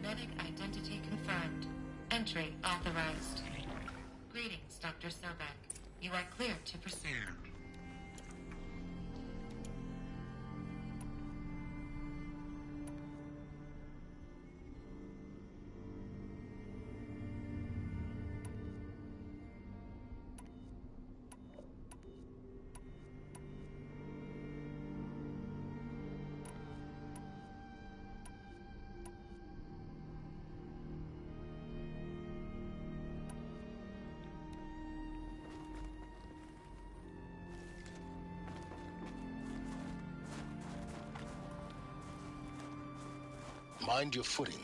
Cybernetic identity confirmed. Entry authorized. Greetings, Dr. Sobek. You are clear to proceed. Mind your footing.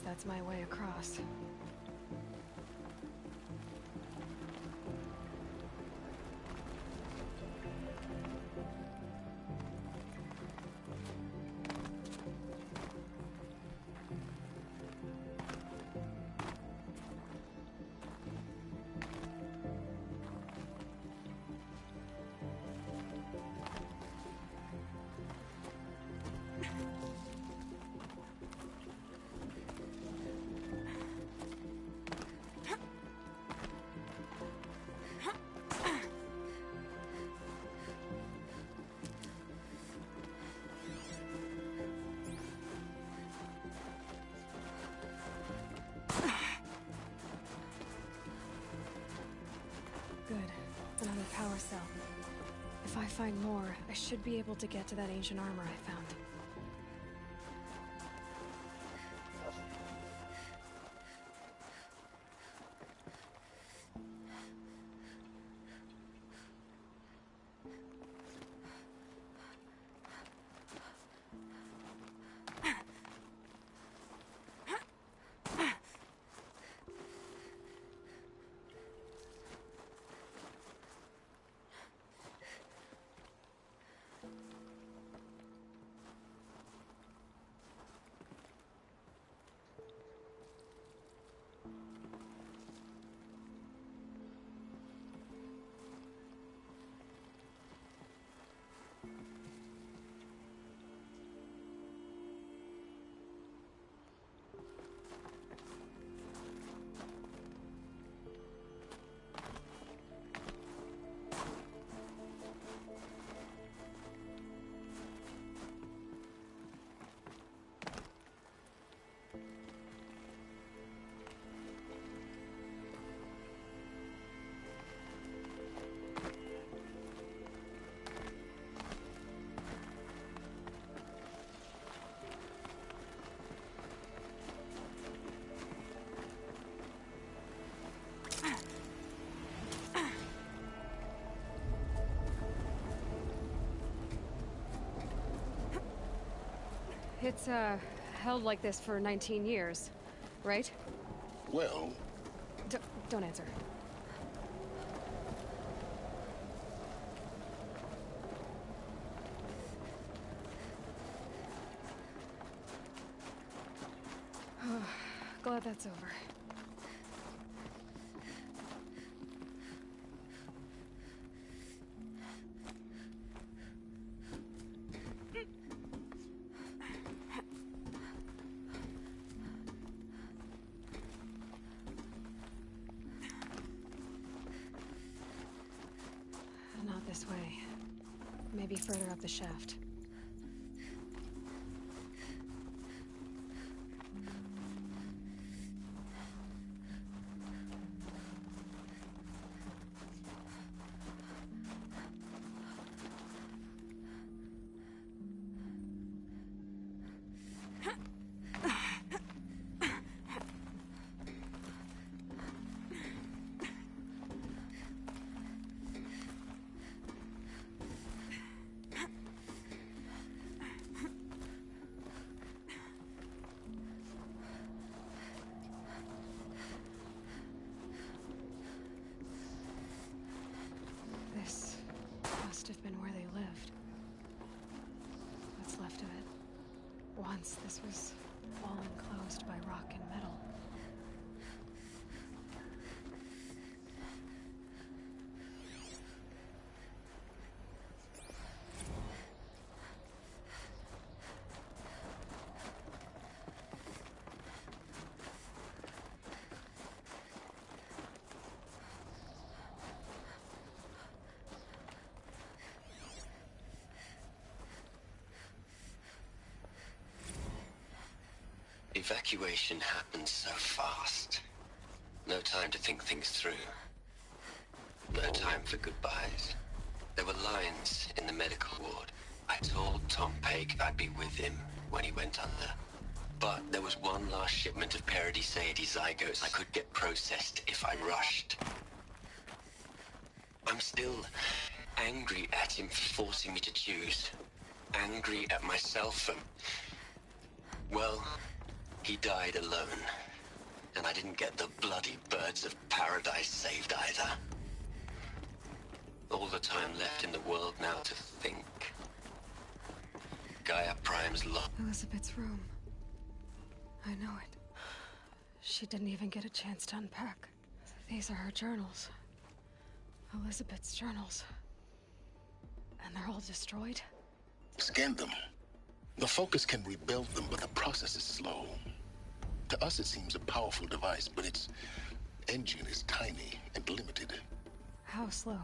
That's my way across. Good. Another power cell. If I find more, I should be able to get to that ancient armor I found. It's, held like this for 19 years, right? Well... Don't answer. Glad that's over. Not this way. Maybe further up the shaft. sense. This was all enclosed by rock and metal. Evacuation happened so fast. No time to think things through. No time for goodbyes. There were lines in the medical ward. I told Tom Paik I'd be with him when he went under. But there was one last shipment of Paradiseidae zygotes I could get processed if I rushed. I'm still angry at him for forcing me to choose. Angry at myself and... well... he died alone, and I didn't get the bloody birds of paradise saved either. All the time left in the world now to think. Gaia Prime's lost. Elizabeth's room. I know it. She didn't even get a chance to unpack. These are her journals. Elizabeth's journals. And they're all destroyed? Scan them. The Focus can rebuild them, but the process is slow. To us, it seems a powerful device, but its engine is tiny and limited. How slow?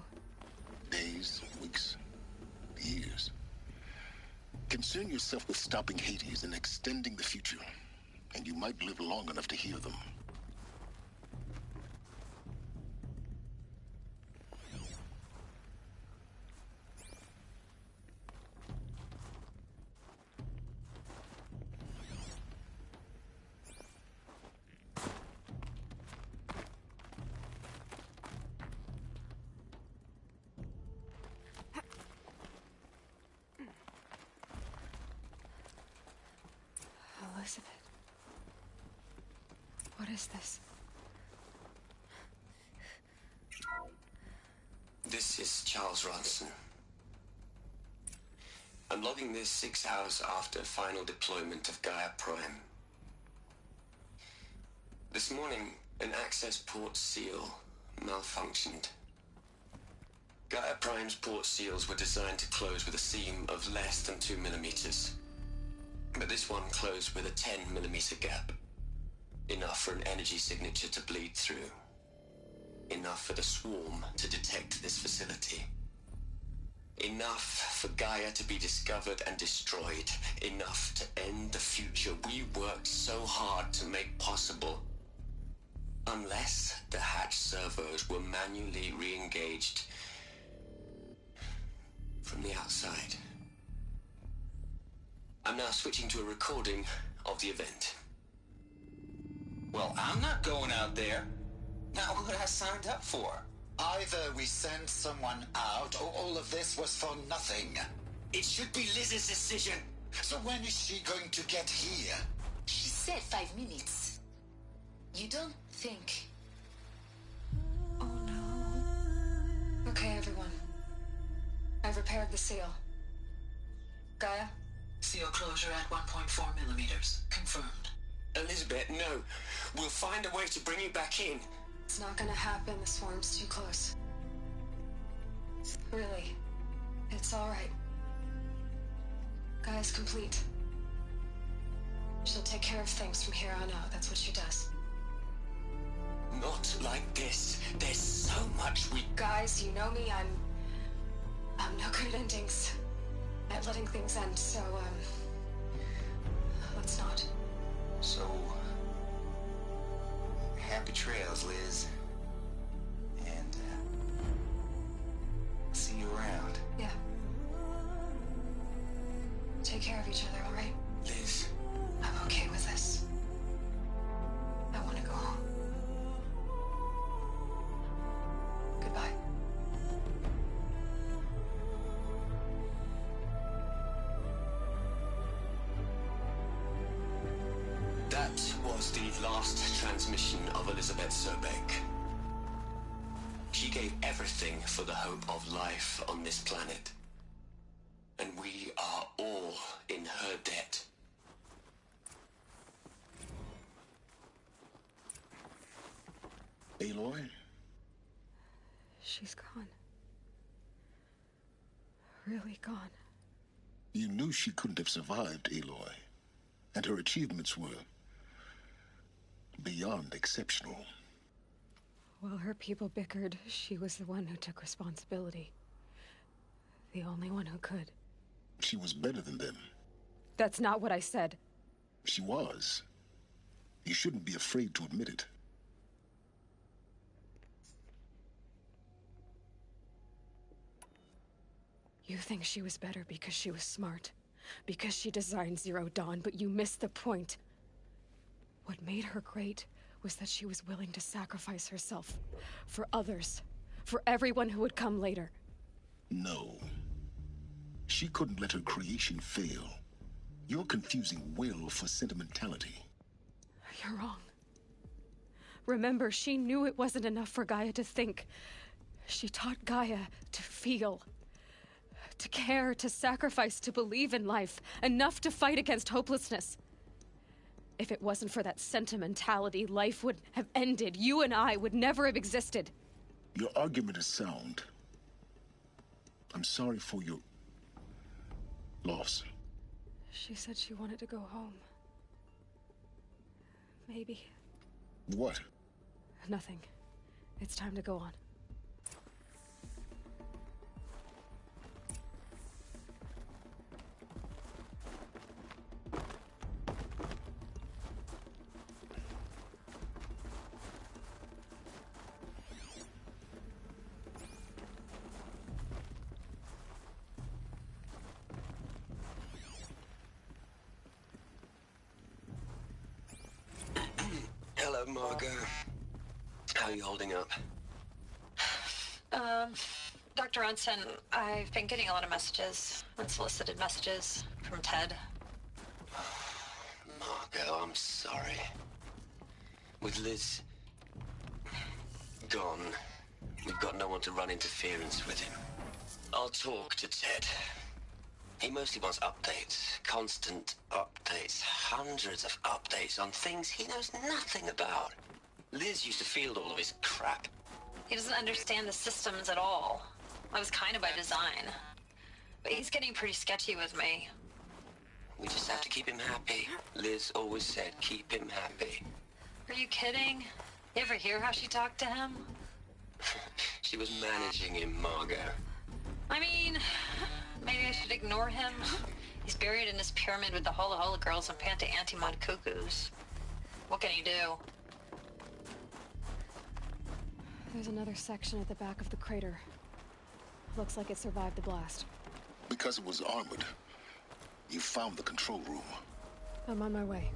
Days, weeks, years. Concern yourself with stopping Hades and extending the future, and you might live long enough to hear them. Elizabeth. What is this? This is Charles Ronson. I'm logging this 6 hours after final deployment of Gaia Prime. This morning, an access port seal malfunctioned. Gaia Prime's port seals were designed to close with a seam of less than 2 millimeters. But this one closed with a 10 millimeter gap. Enough for an energy signature to bleed through. Enough for the swarm to detect this facility. Enough for Gaia to be discovered and destroyed. Enough to end the future we worked so hard to make possible. Unless the hatch servos were manually re-engaged from the outside. I'm now switching to a recording of the event. Well, I'm not going out there. Not what I signed up for. Either we send someone out, or all of this was for nothing. It should be Liz's decision. So when is she going to get here? She said 5 minutes. You don't think... Oh no. Okay, everyone. I've repaired the seal. Gaia? Seal closure at 1.4 millimeters. Confirmed. Elizabeth, no. We'll find a way to bring you back in. It's not gonna happen. The swarm's too close. Really. It's alright. Gaia's complete. She'll take care of things from here on out. That's what she does. Not like this. There's so much we... Guys, you know me. I'm no good at endings. At letting things end, so, let's not. So... happy trails, Liz. And, see you around. Yeah. Take care of each other, alright? Liz. I'm okay with this. I want to go home. Goodbye. That was the last transmission of Elizabeth Sobek. She gave everything for the hope of life on this planet. And we are all in her debt. Aloy? She's gone. Really gone. You knew she couldn't have survived, Aloy. And her achievements were beyond exceptional. While her people bickered, she was the one who took responsibility. The only one who could. She was better than them. That's not what I said. She was. You shouldn't be afraid to admit it. You think she was better because she was smart, because she designed Zero Dawn, but you missed the point. What made her great was that she was willing to sacrifice herself for others, for everyone who would come later. No. She couldn't let her creation fail. You're confusing will for sentimentality. You're wrong. Remember, she knew it wasn't enough for Gaia to think. She taught Gaia to feel. To care, to sacrifice, to believe in life. Enough to fight against hopelessness. If it wasn't for that sentimentality, life would have ended. You and I would never have existed. Your argument is sound. I'm sorry for your loss. She said she wanted to go home. Maybe. What? Nothing. It's time to go on. Hello, Margot. How are you holding up? Dr. Ronson, I've been getting a lot of messages, unsolicited messages from Ted. Margot, I'm sorry. With Liz gone, we've got no one to run interference with him. I'll talk to Ted. He mostly wants updates, constant updates, hundreds of updates on things he knows nothing about. Liz used to field all of his crap. He doesn't understand the systems at all. That was kind of by design. But he's getting pretty sketchy with me. We just have to keep him happy. Liz always said, keep him happy. Are you kidding? You ever hear how she talked to him? She was managing him, Margot. I mean, maybe I should ignore him. He's buried in his pyramid with the Hola Hola girls and Panta Antimod cuckoos. What can he do? There's another section at the back of the crater. Looks like it survived the blast. Because it was armored, you found the control room. I'm on my way.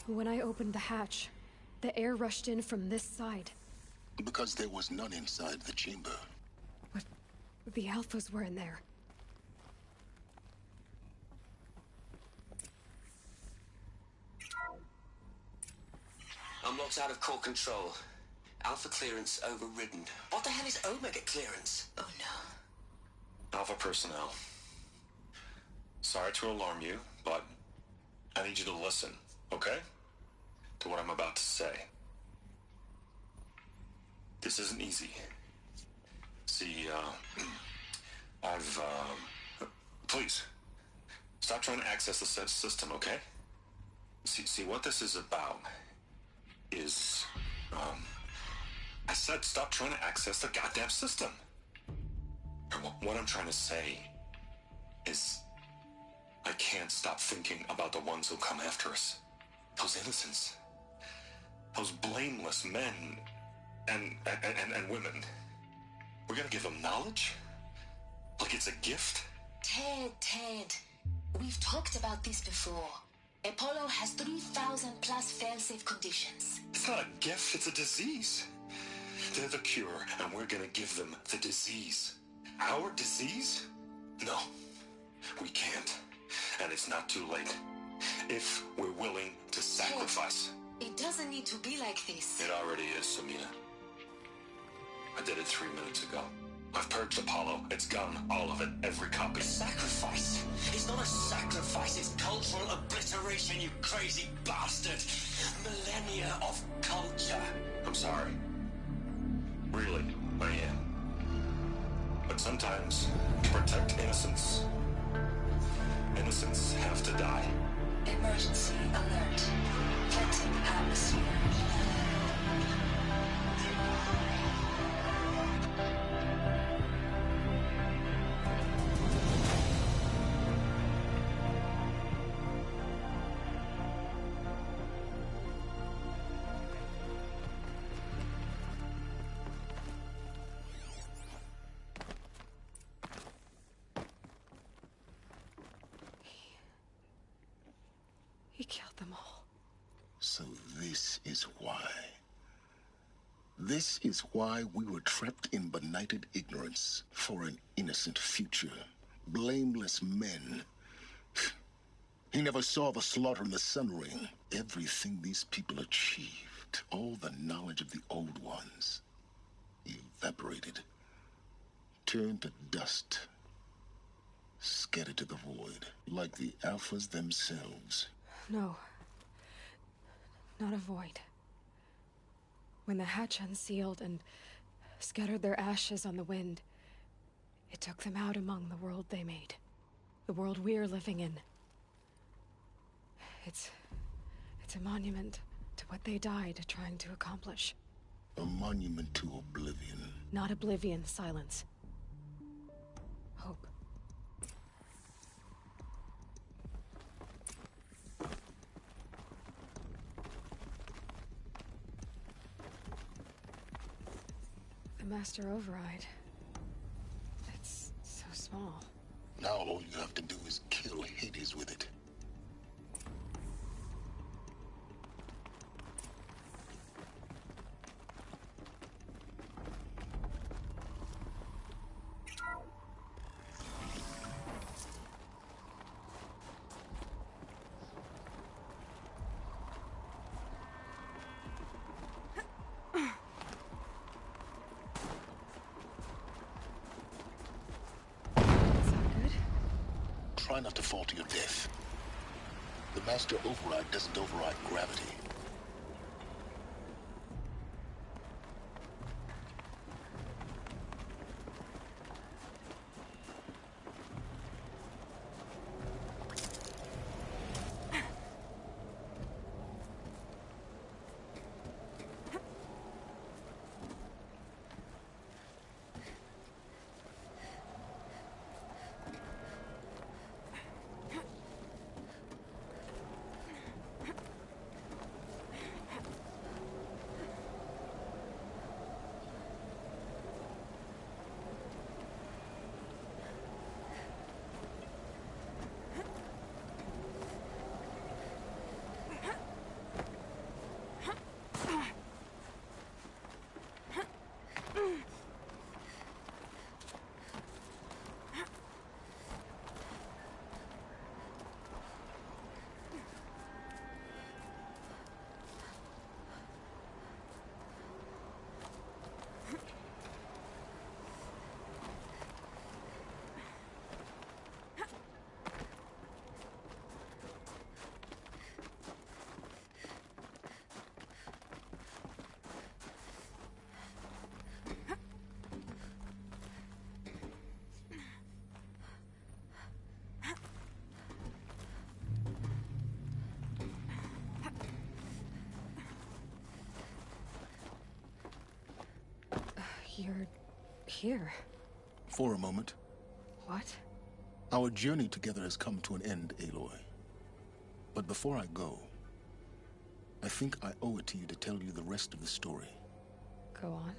When I opened the hatch, the air rushed in from this side. Because there was none inside the chamber. But the Alphas were in there. I'm locked out of core control. Alpha clearance overridden. What the hell is Omega clearance? Oh no. Alpha personnel. Sorry to alarm you, but I need you to listen, okay? To what I'm about to say. This isn't easy. See, please, stop trying to access the system, okay? See, what this is about is, I said stop trying to access the goddamn system. And what I'm trying to say is, I can't stop thinking about the ones who'll come after us. Those innocents. Those blameless men and women. We're gonna give them knowledge? Like it's a gift? Ted. We've talked about this before. Apollo has 3,000 plus fail-safe conditions. It's not a gift, it's a disease. They're the cure, and we're gonna give them the disease. Our disease? No, we can't. And it's not too late. If we're willing to sacrifice. Ted, it doesn't need to be like this. It already is, Samina. I did it 3 minutes ago. I've purged Apollo. It's gone. All of it. Every copy. Sacrifice? It's not a sacrifice. It's cultural obliteration, you crazy bastard. Millennia of culture. I'm sorry. Really, I am. But sometimes, to protect innocence, innocents have to die. Emergency alert. Threatened atmosphere. He killed them all. So this is why. This is why we were trapped in benighted ignorance for an innocent future. Blameless men. He never saw the slaughter in the Sun Ring. Everything these people achieved, all the knowledge of the old ones, evaporated, turned to dust, scattered to the void, like the Alphas themselves. No. Not a void. When the hatch unsealed and scattered their ashes on the wind, it took them out among the world they made. The world we're living in. It's a monument to what they died trying to accomplish. A monument to oblivion. Not oblivion, silence. Hope. The Master Override. It's so small. Now all you have to do is kill Hades with it. Try not to fall to your death. The Master Override doesn't override gravity. You're here. For a moment. What? Our journey together has come to an end, Aloy. But before I go, I think I owe it to you to tell you the rest of the story. Go on.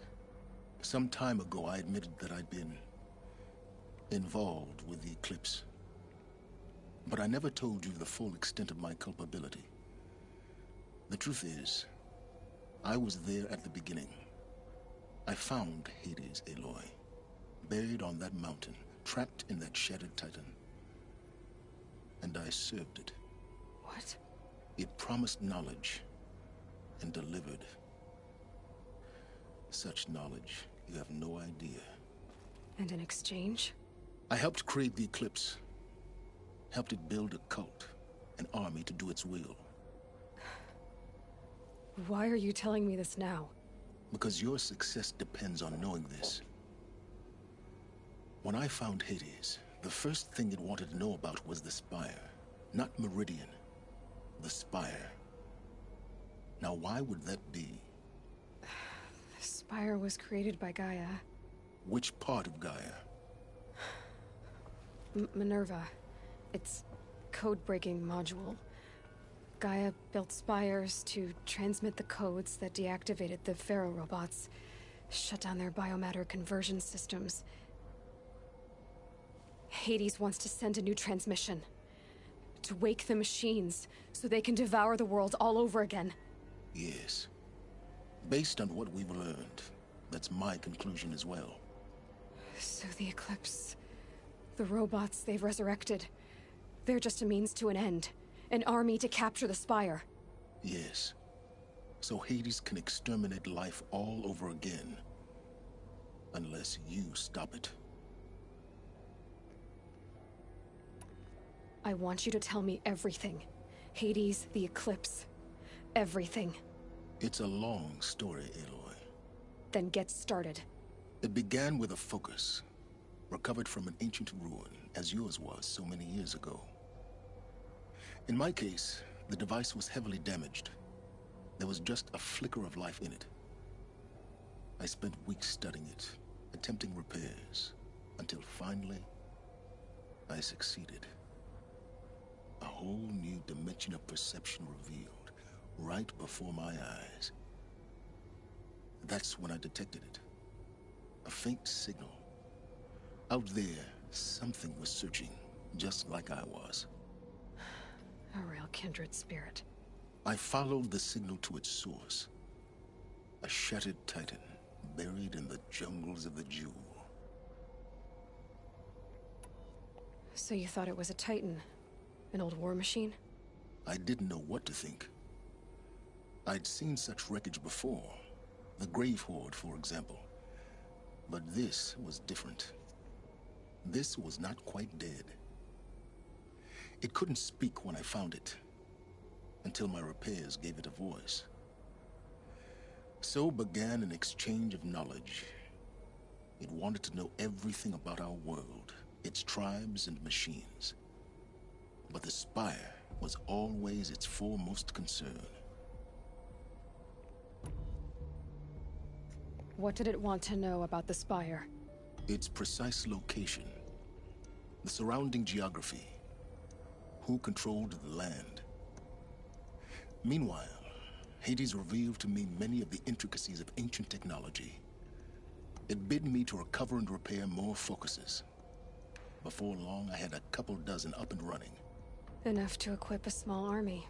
Some time ago, I admitted that I'd been involved with the eclipse. But I never told you the full extent of my culpability. The truth is, I was there at the beginning. I found Hades, Aloy, buried on that mountain, trapped in that shattered titan. And I served it. What? It promised knowledge and delivered. Such knowledge, you have no idea. And in exchange? I helped create the Eclipse. Helped it build a cult, an army to do its will. Why are you telling me this now? Because your success depends on knowing this. When I found Hades, the first thing it wanted to know about was the Spire. Not Meridian. The Spire. Now why would that be? The Spire was created by Gaia. Which part of Gaia? Minerva. Its code-breaking module. Gaia built spires to transmit the codes that deactivated the Pharaoh robots, shut down their biomatter conversion systems. Hades wants to send a new transmission. To wake the machines, so they can devour the world all over again. Yes. Based on what we've learned, that's my conclusion as well. So the Eclipse, the robots they've resurrected, they're just a means to an end. An army to capture the Spire. Yes. So Hades can exterminate life all over again. Unless you stop it. I want you to tell me everything. Hades, the Eclipse. Everything. It's a long story, Aloy. Then get started. It began with a focus. Recovered from an ancient ruin, as yours was so many years ago. In my case, the device was heavily damaged. There was just a flicker of life in it. I spent weeks studying it, attempting repairs, until finally, I succeeded. A whole new dimension of perception revealed, right before my eyes. That's when I detected it. A faint signal. Out there, something was searching, just like I was. A real kindred spirit. I followed the signal to its source. A shattered titan, buried in the jungles of the Jewel. So you thought it was a titan? An old war machine? I didn't know what to think. I'd seen such wreckage before. The Grave Horde, for example. But this was different. This was not quite dead. It couldn't speak when I found it, until my repairs gave it a voice. So began an exchange of knowledge. It wanted to know everything about our world, its tribes and machines. But the Spire was always its foremost concern. What did it want to know about the Spire? Its precise location, the surrounding geography, who controlled the land. Meanwhile, Hades revealed to me many of the intricacies of ancient technology. It bid me to recover and repair more focuses. Before long, I had a couple dozen up and running. Enough to equip a small army.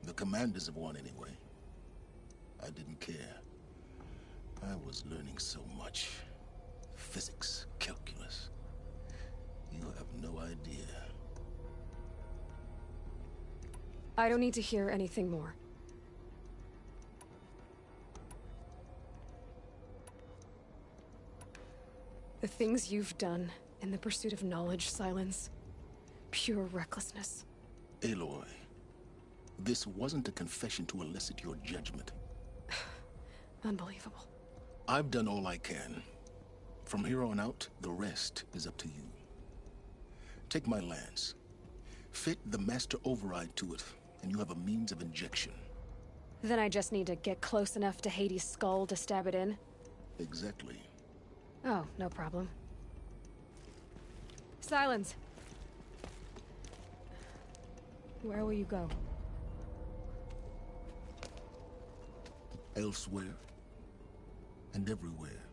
The commanders of one, anyway. I didn't care. I was learning so much. Physics, calculus. You have no idea. I don't need to hear anything more. The things you've done in the pursuit of knowledge, Silence. Pure recklessness. Aloy, this wasn't a confession to elicit your judgment. Unbelievable. I've done all I can. From here on out, the rest is up to you. Take my lance. Fit the master override to it, and you have a means of injection. Then I just need to get close enough to Hades' skull to stab it in? Exactly. Oh, no problem. Silence! Where will you go? Elsewhere. And everywhere.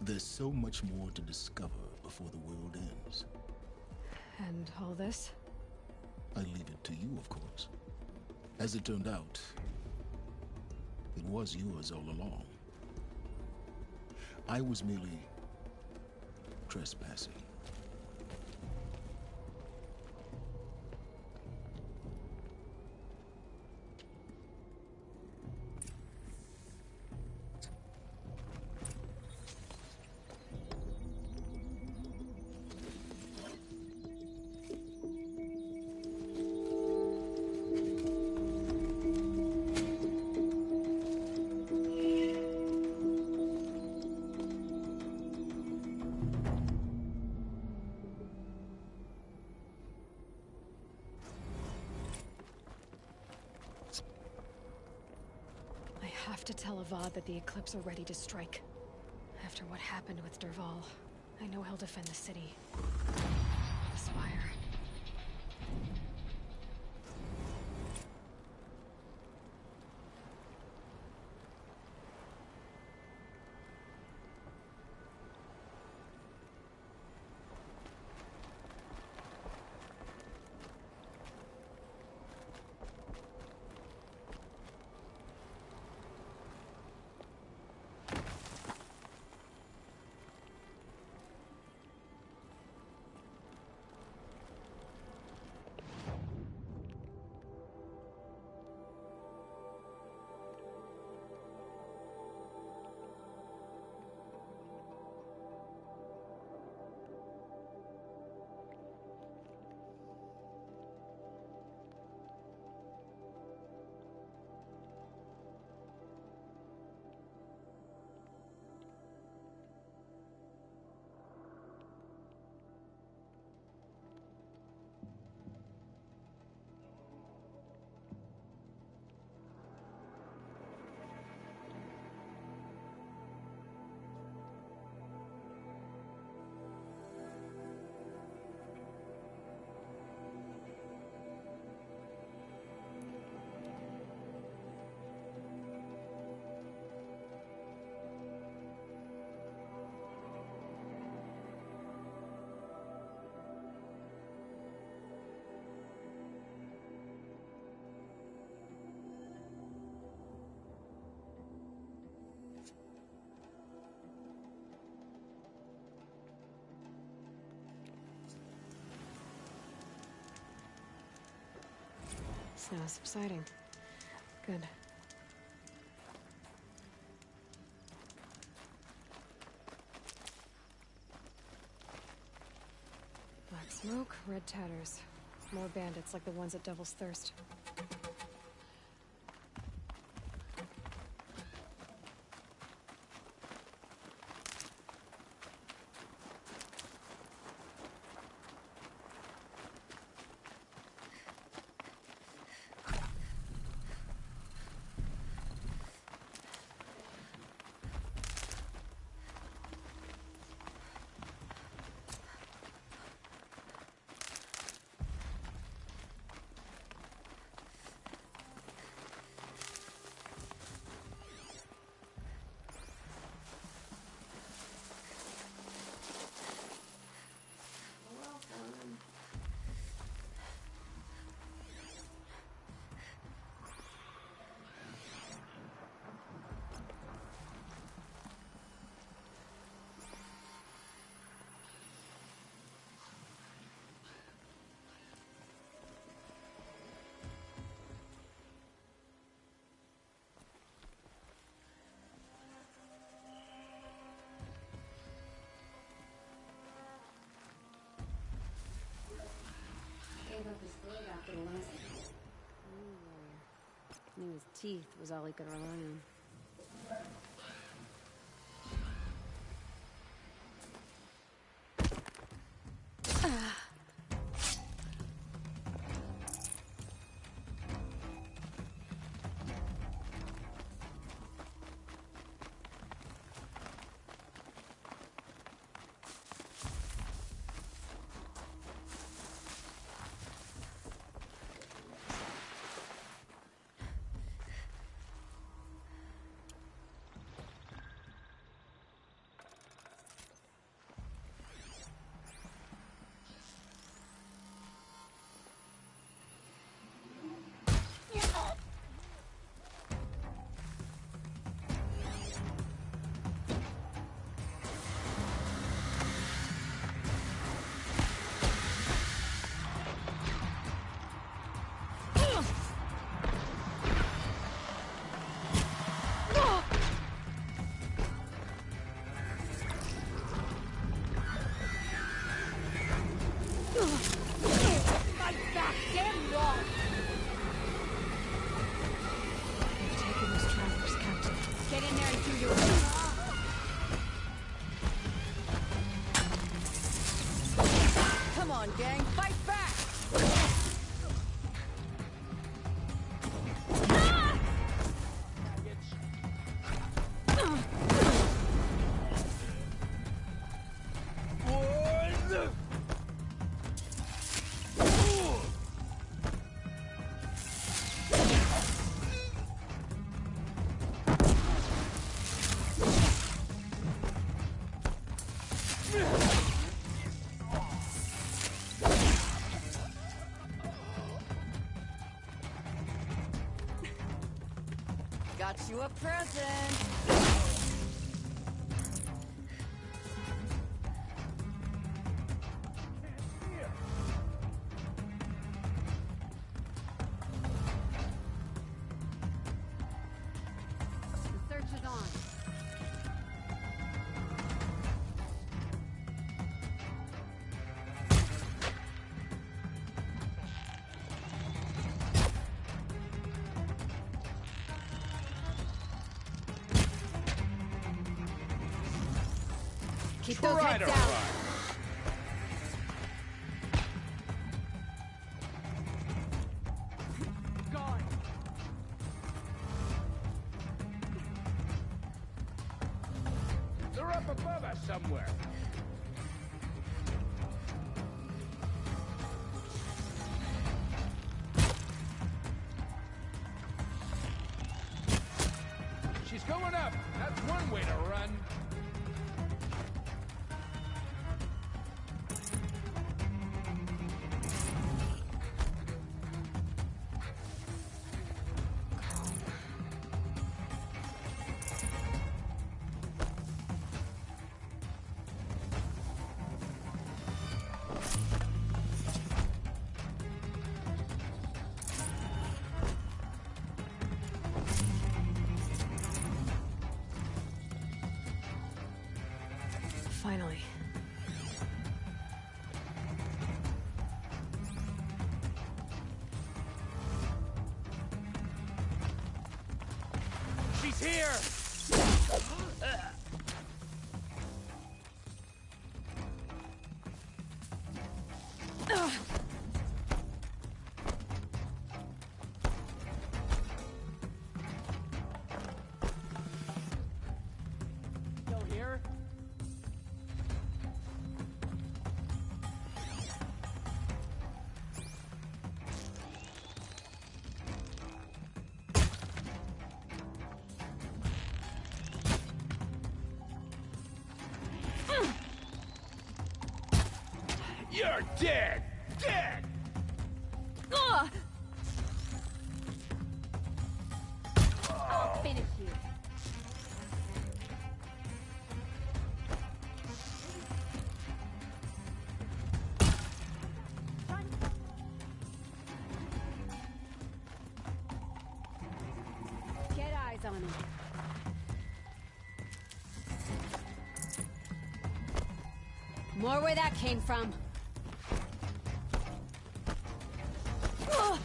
There's so much more to discover before the world ends. And all this? I leave it to you, of course. As it turned out, it was yours all along. I was merely trespassing. I have to tell Avad that the Eclipse are ready to strike. After what happened with Derval, I know he'll defend the city. The Spire. It's now subsiding. Good. Black smoke, red tatters. More bandits like the ones at Devil's Thirst. Gave up his throat after the last knew his teeth was all he could rely on. Got you a present. The search is on. Keep those heads down. They're up above us somewhere. She's going up. That's one way to run. Finally. She's here! Still here? You're dead! Dead! Ugh! I'll finish you. Get eyes on him. More where that came from. Ugh!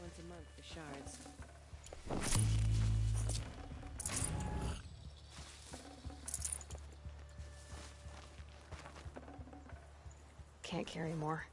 Once a month for shards. Can't carry more.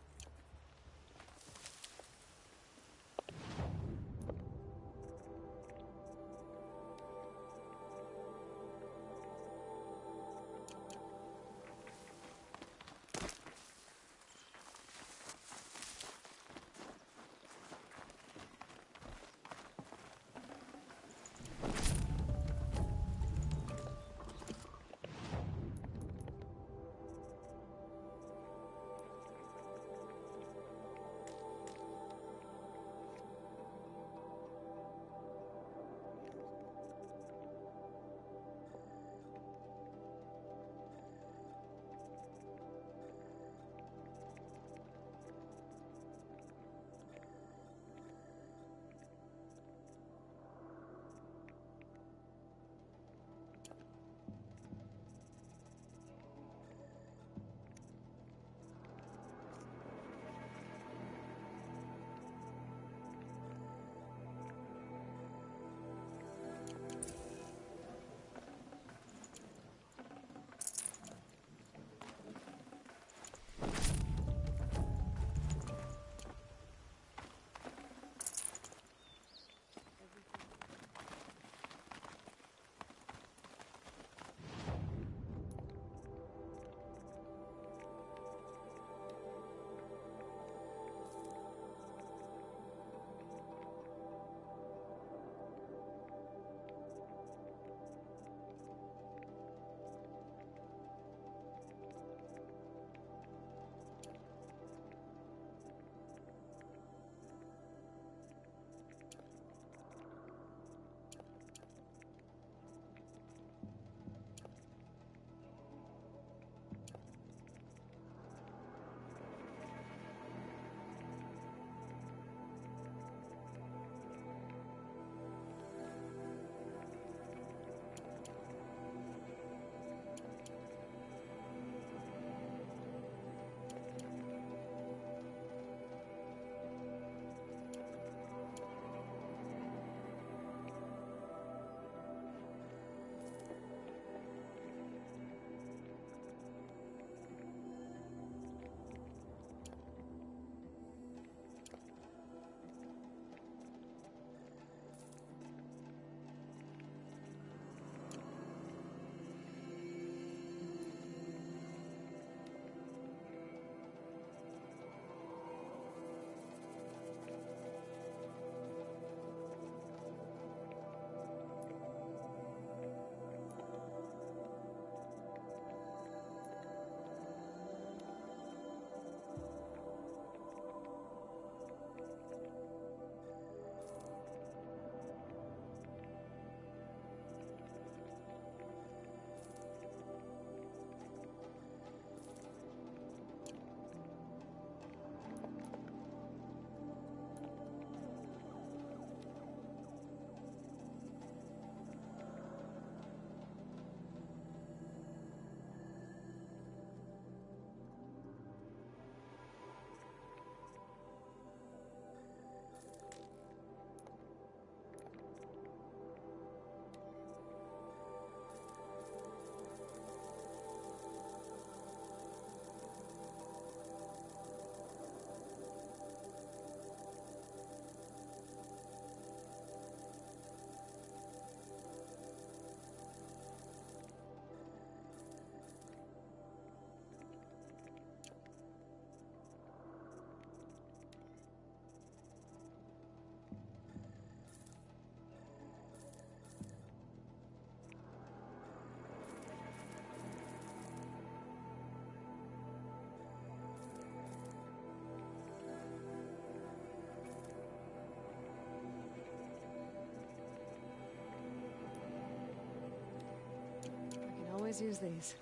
always use these.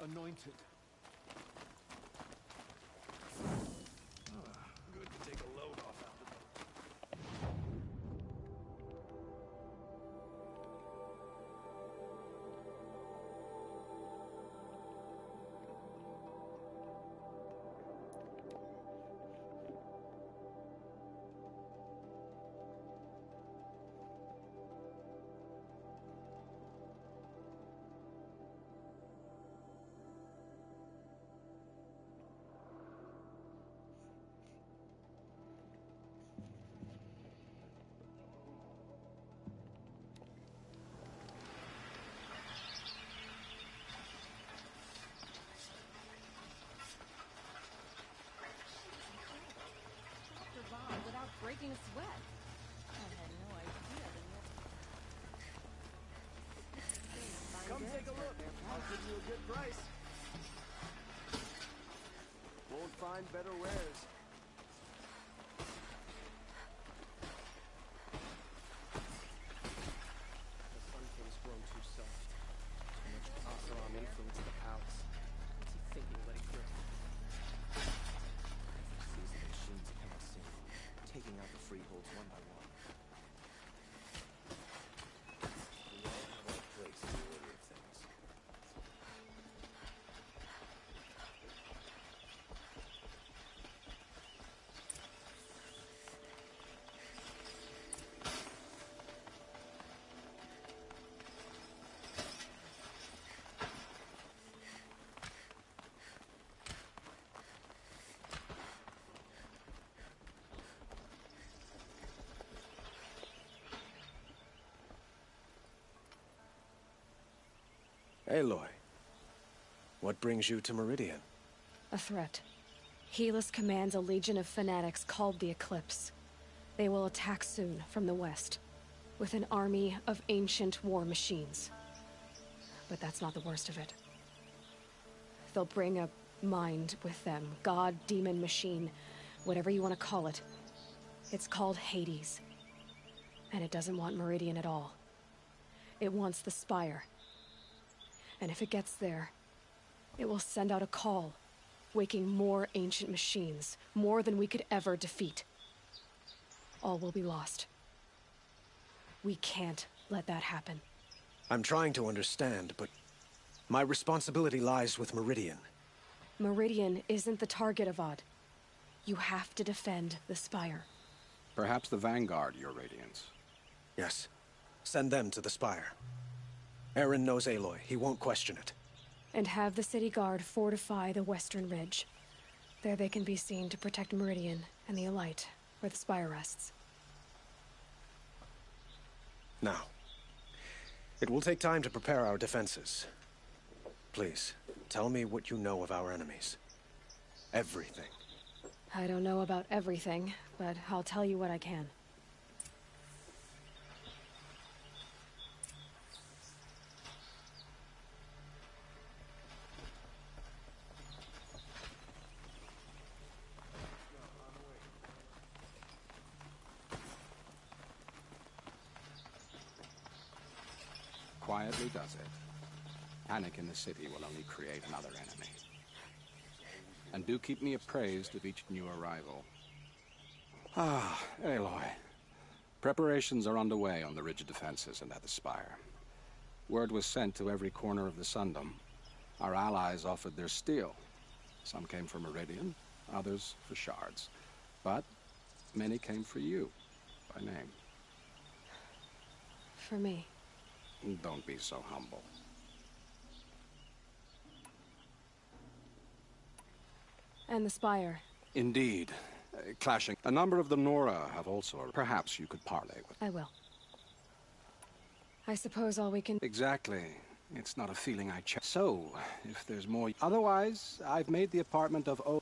Anointed. Good to take a load off out the boat. Without breaking a sweat. I had no idea that. Come take a look. I'll give you a good price. Won't find better wares. The Sun King's grown too soft. Too much Asaram influence in the palace. What's he thinking letting go? These are the machines that come soon, taking out the freeholds one by one. We all have our place in the order of things. Aloy, what brings you to Meridian? A threat. Helis commands a legion of fanatics called the Eclipse. They will attack soon from the west, with an army of ancient war machines. But that's not the worst of it. They'll bring a mind with them, god, demon, machine, whatever you want to call it. It's called Hades. And it doesn't want Meridian at all. It wants the Spire. And if it gets there, it will send out a call, waking more ancient machines, more than we could ever defeat. All will be lost. We can't let that happen. I'm trying to understand, but my responsibility lies with Meridian. Meridian isn't the target, Avad. You have to defend the Spire. Perhaps the Vanguard, Your Radiance. Yes. Send them to the Spire. Aaron knows Aloy. He won't question it. And have the city guard fortify the western ridge. There they can be seen to protect Meridian and the Elite, where the Spire rests. Now, it will take time to prepare our defenses. Please, tell me what you know of our enemies. Everything. I don't know about everything, but I'll tell you what I can. Quietly does it. Panic in the city will only create another enemy. And do keep me appraised of each new arrival. Ah, Aloy. Preparations are underway on the ridge defenses and at the Spire. Word was sent to every corner of the Sundom. Our allies offered their steel. Some came for Meridian, others for shards. But many came for you, by name. For me. Don't be so humble. And the Spire. Indeed. Clashing. A number of the Nora have also. Perhaps you could parley with. I will. I suppose all we can... Exactly. It's not a feeling I check. So, if there's more... Otherwise, I've made the apartment of O...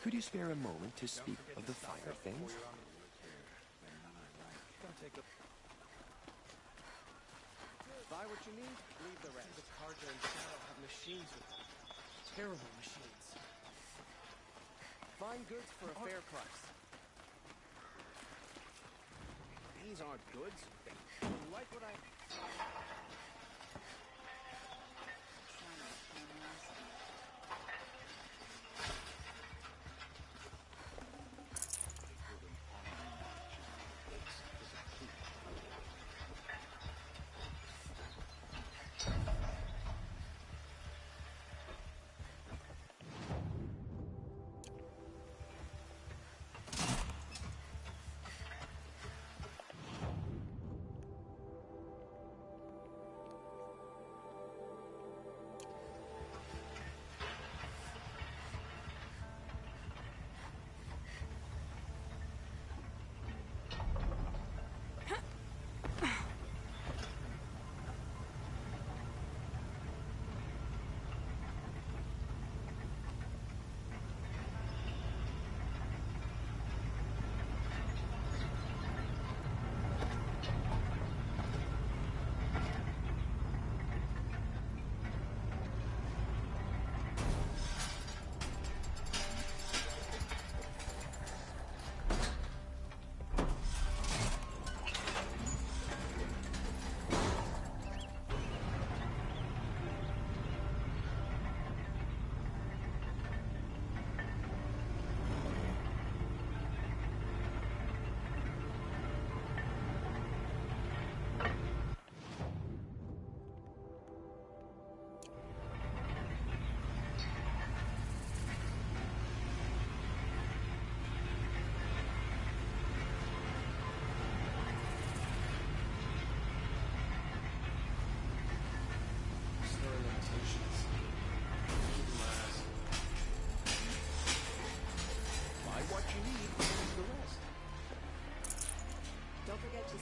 Could you spare a moment to speak of the finer things? Buy what you need, leave the rest. The Carja and Shadow have machines with them. Terrible machines. Find goods for a fair price. These aren't goods. You like what I...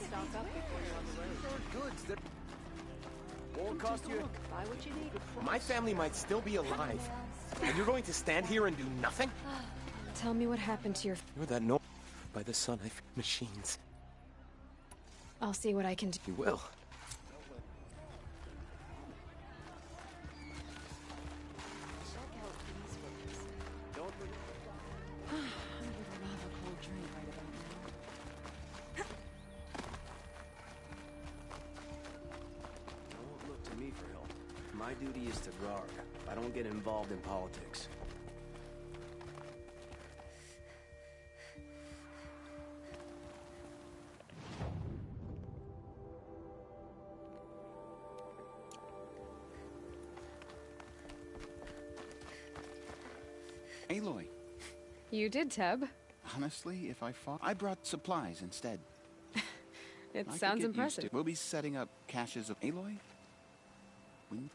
Stock up before you're on the road. There are goods that won't cost you. Buy what you need. My family might still be alive, and you're going to stand here and do nothing? Tell me what happened to your... You're that no... By the sun, I fear machines. I'll see what I can do. You will. My duty is to guard. I don't get involved in politics. Aloy. You did, Teb. Honestly, if I fought, I brought supplies instead. It I could sounds get used impressive. to- We'll be setting up caches of Aloy.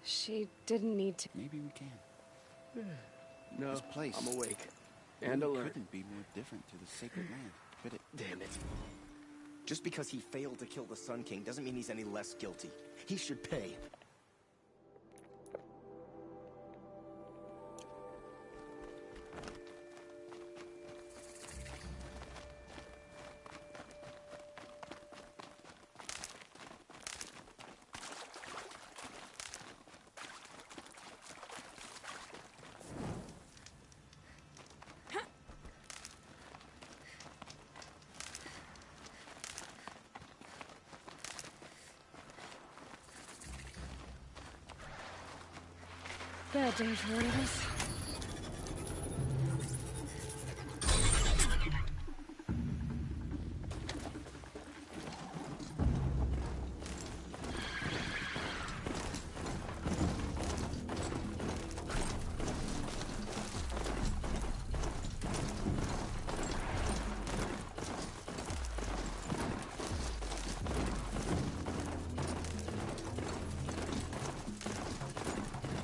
She didn't need to. Maybe we can. No, This place. I'm awake. And alert. Couldn't be more different to the sacred land, could it? Damn it. Just because he failed to kill the Sun King doesn't mean he's any less guilty. He should pay. Bad day for one of us.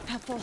Apple.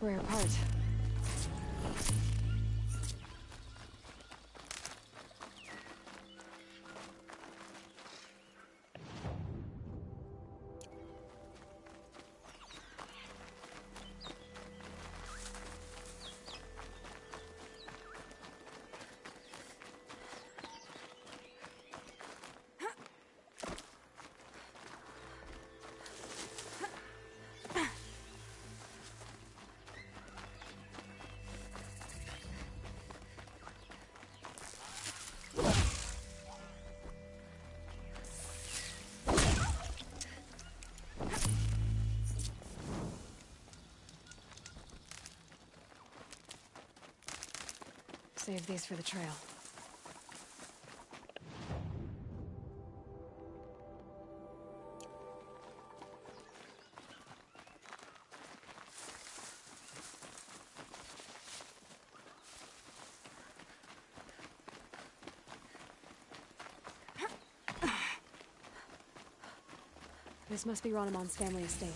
Rare part. Save these for the trail. This must be Ronamon's family estate.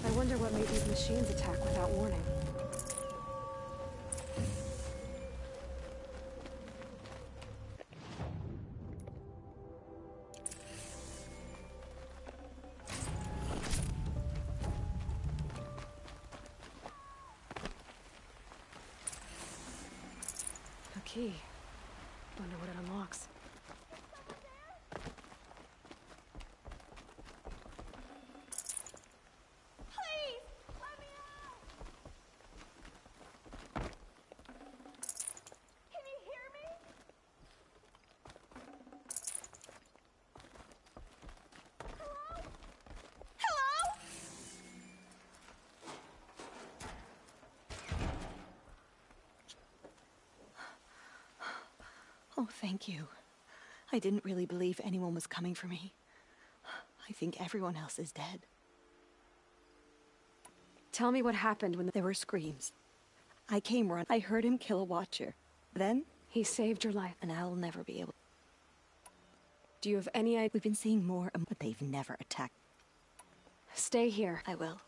I wonder what made these machines attack without warning. A key. Wonder what it unlocks. Oh, thank you. I didn't really believe anyone was coming for me. I think everyone else is dead. Tell me what happened when there were screams. I came run. I heard him kill a watcher. Then he saved your life. And I'll never be able. Do you have any idea? We've been seeing more, but they've never attacked. Stay here. I will.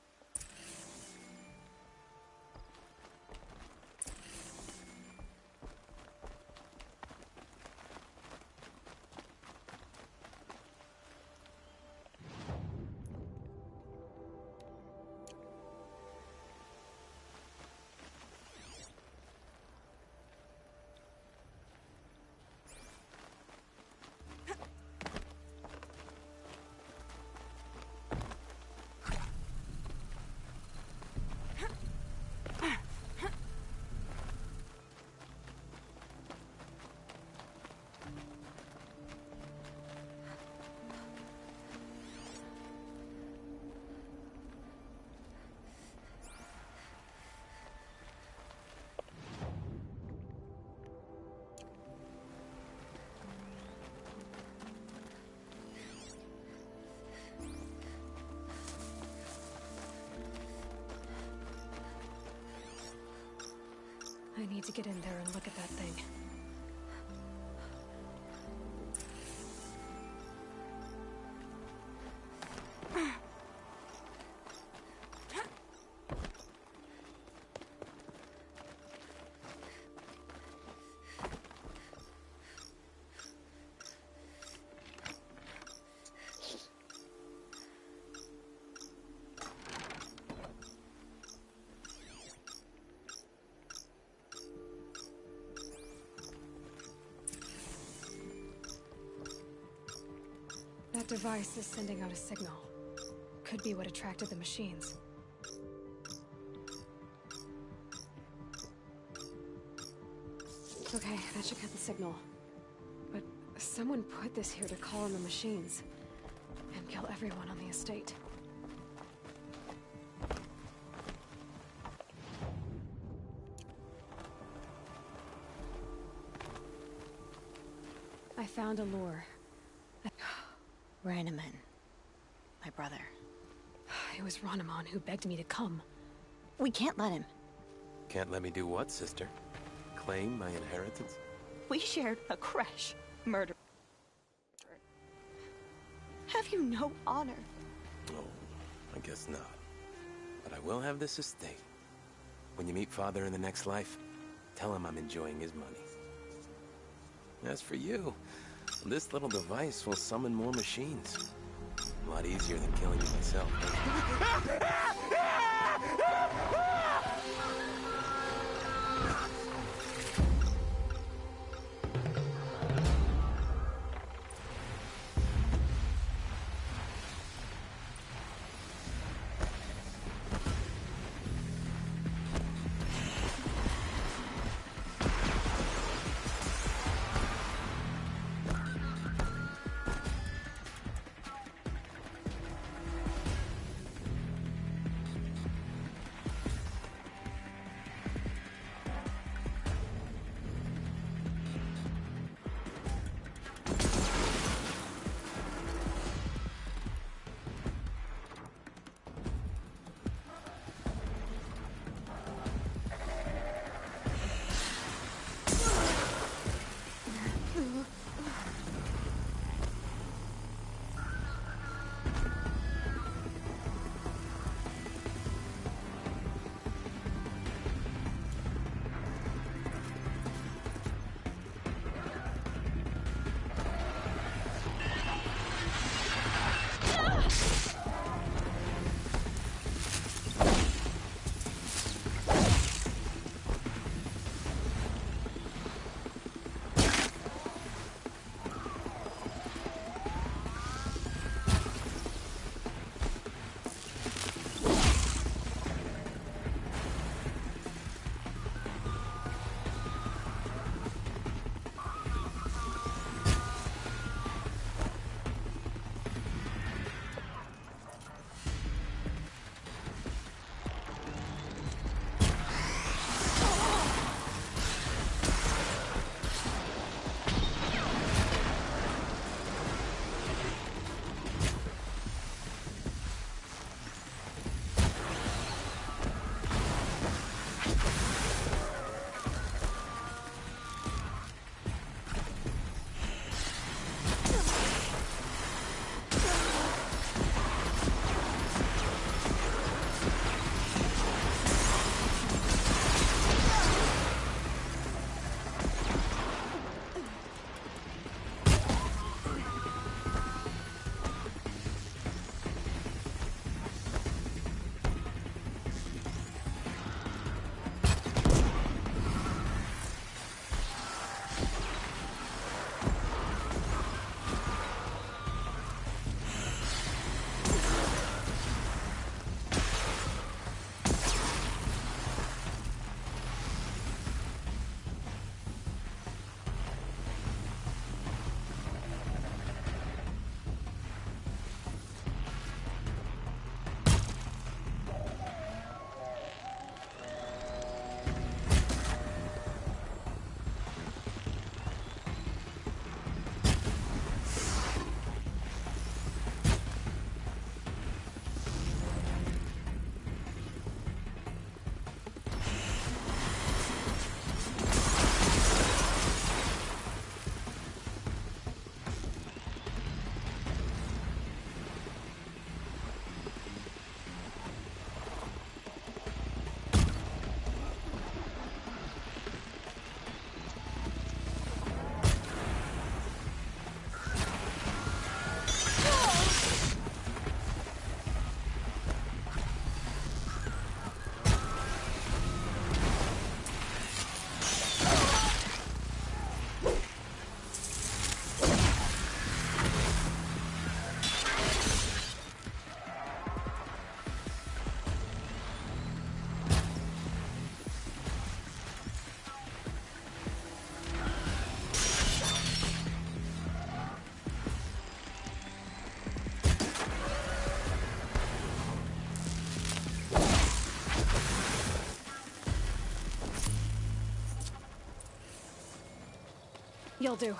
I need to get in there and look at that thing. That device is sending out a signal. Could be what attracted the machines. Okay, that should get the signal. But someone put this here to call in the machines. And kill everyone on the estate. I found a lure. Ranaman. My brother. It was Ranaman who begged me to come. We can't let him. Can't let me do what, sister? Claim my inheritance? We shared a crash. Murder. Have you no honor? Oh, I guess not. But I will have this estate. When you meet Father in the next life, tell him I'm enjoying his money. As for you, this little device will summon more machines. A lot easier than killing you myself. You'll do.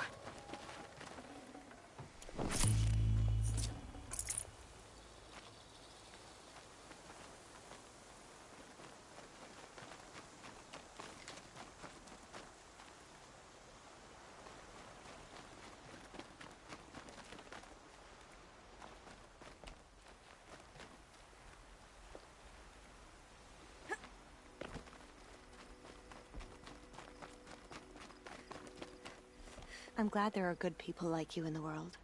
I'm glad there are good people like you in the world.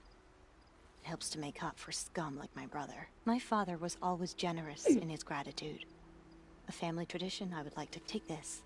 It helps to make up for scum like my brother. My father was always generous in his gratitude. A family tradition I would like to take this.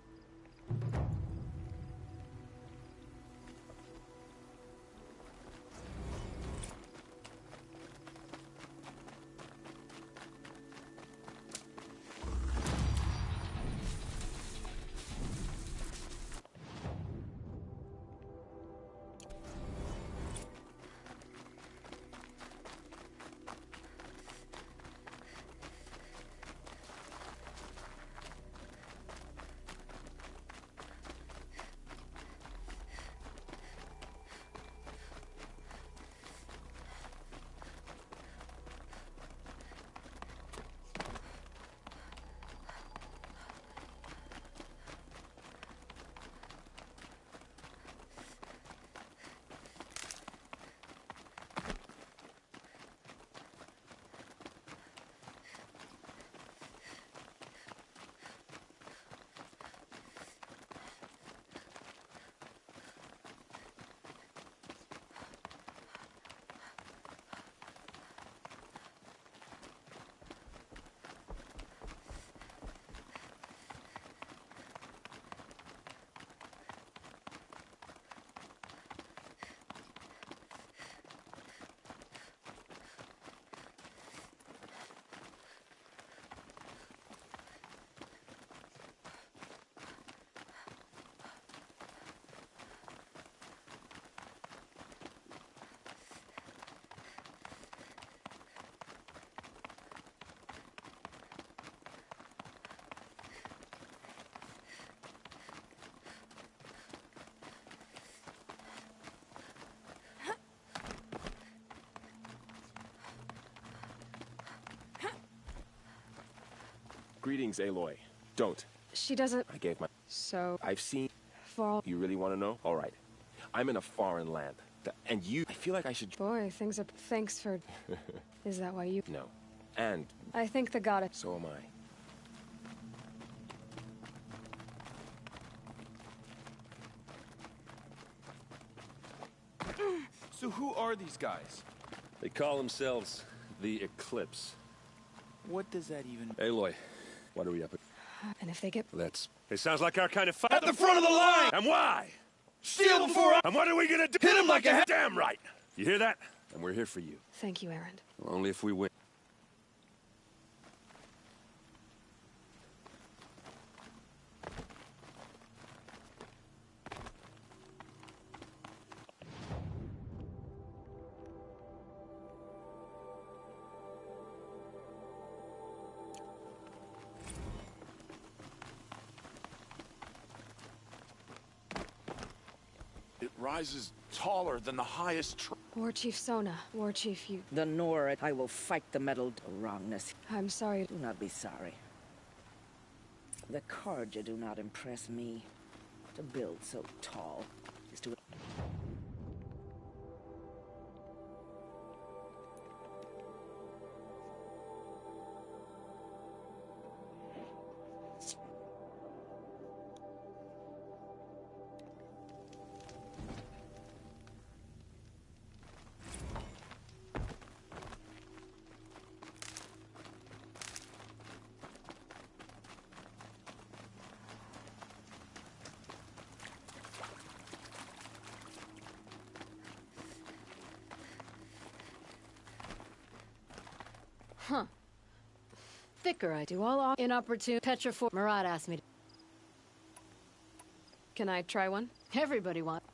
Greetings, Aloy. Don't. She doesn't... I gave my... So... I've seen... For all... You really want to know? All right. I'm in a foreign land. And you... I feel like I should... Boy, things are... Thanks for... Is that why you... No. And... I think the goddess... So am I. So who are these guys? They call themselves the Eclipse. What does that even... Aloy, what are we up at? And if they get... Let's... It sounds like our kind of fight. At the front of the line! And why? Steal before I... And what are we gonna do? Hit him like a... Damn right! You hear that? And we're here for you. Thank you, Erend. Well, only if we win. Rises taller than the highest tree. War Chief Sona. War Chief, you... The Nora, I will fight the metal wrongness. I'm sorry. Do not be sorry. The Carja do not impress me. To build so tall is to... Huh. Thicker I do. All off inopportune. Petra for Marat asked me to... Can I try one? Everybody wants...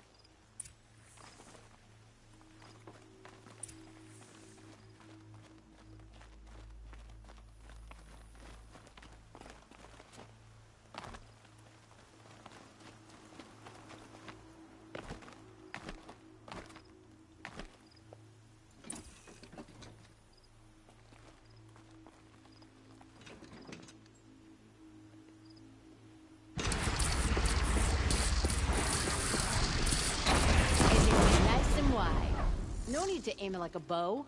No need to aim it like a bow.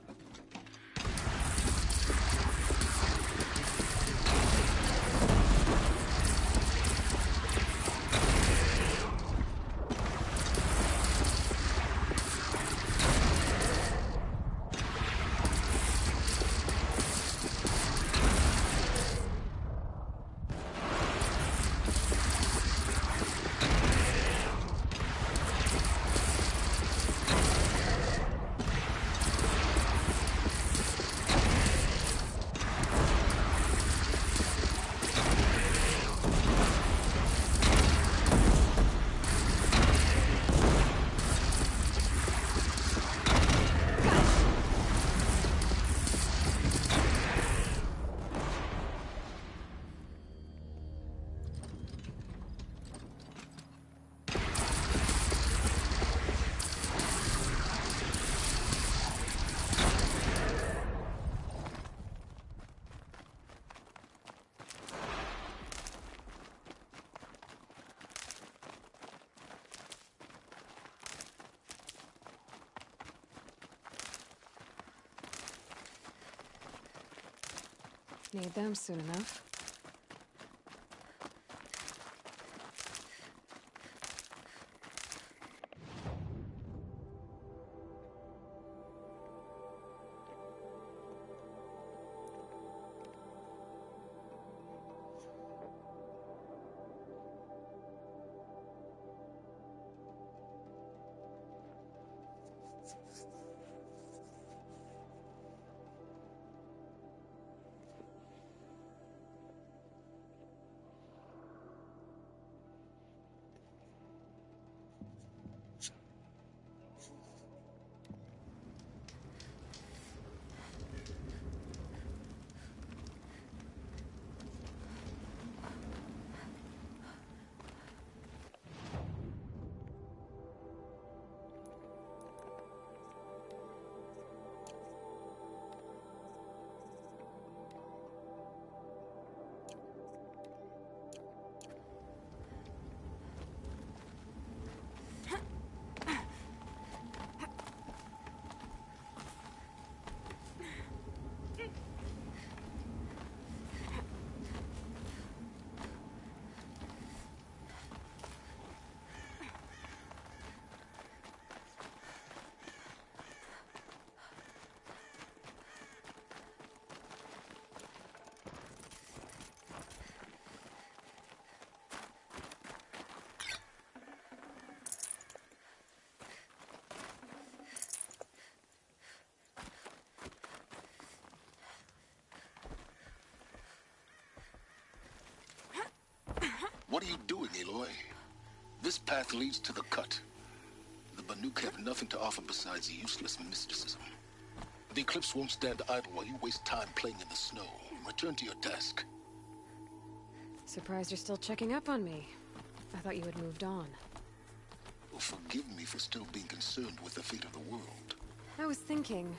Need them soon enough. What are you doing, Aloy? This path leads to the cut. The Banuk have nothing to offer besides useless mysticism. The Eclipse won't stand idle while you waste time playing in the snow. Return to your task. Surprised you're still checking up on me. I thought you had moved on. Well, forgive me for still being concerned with the fate of the world. I was thinking,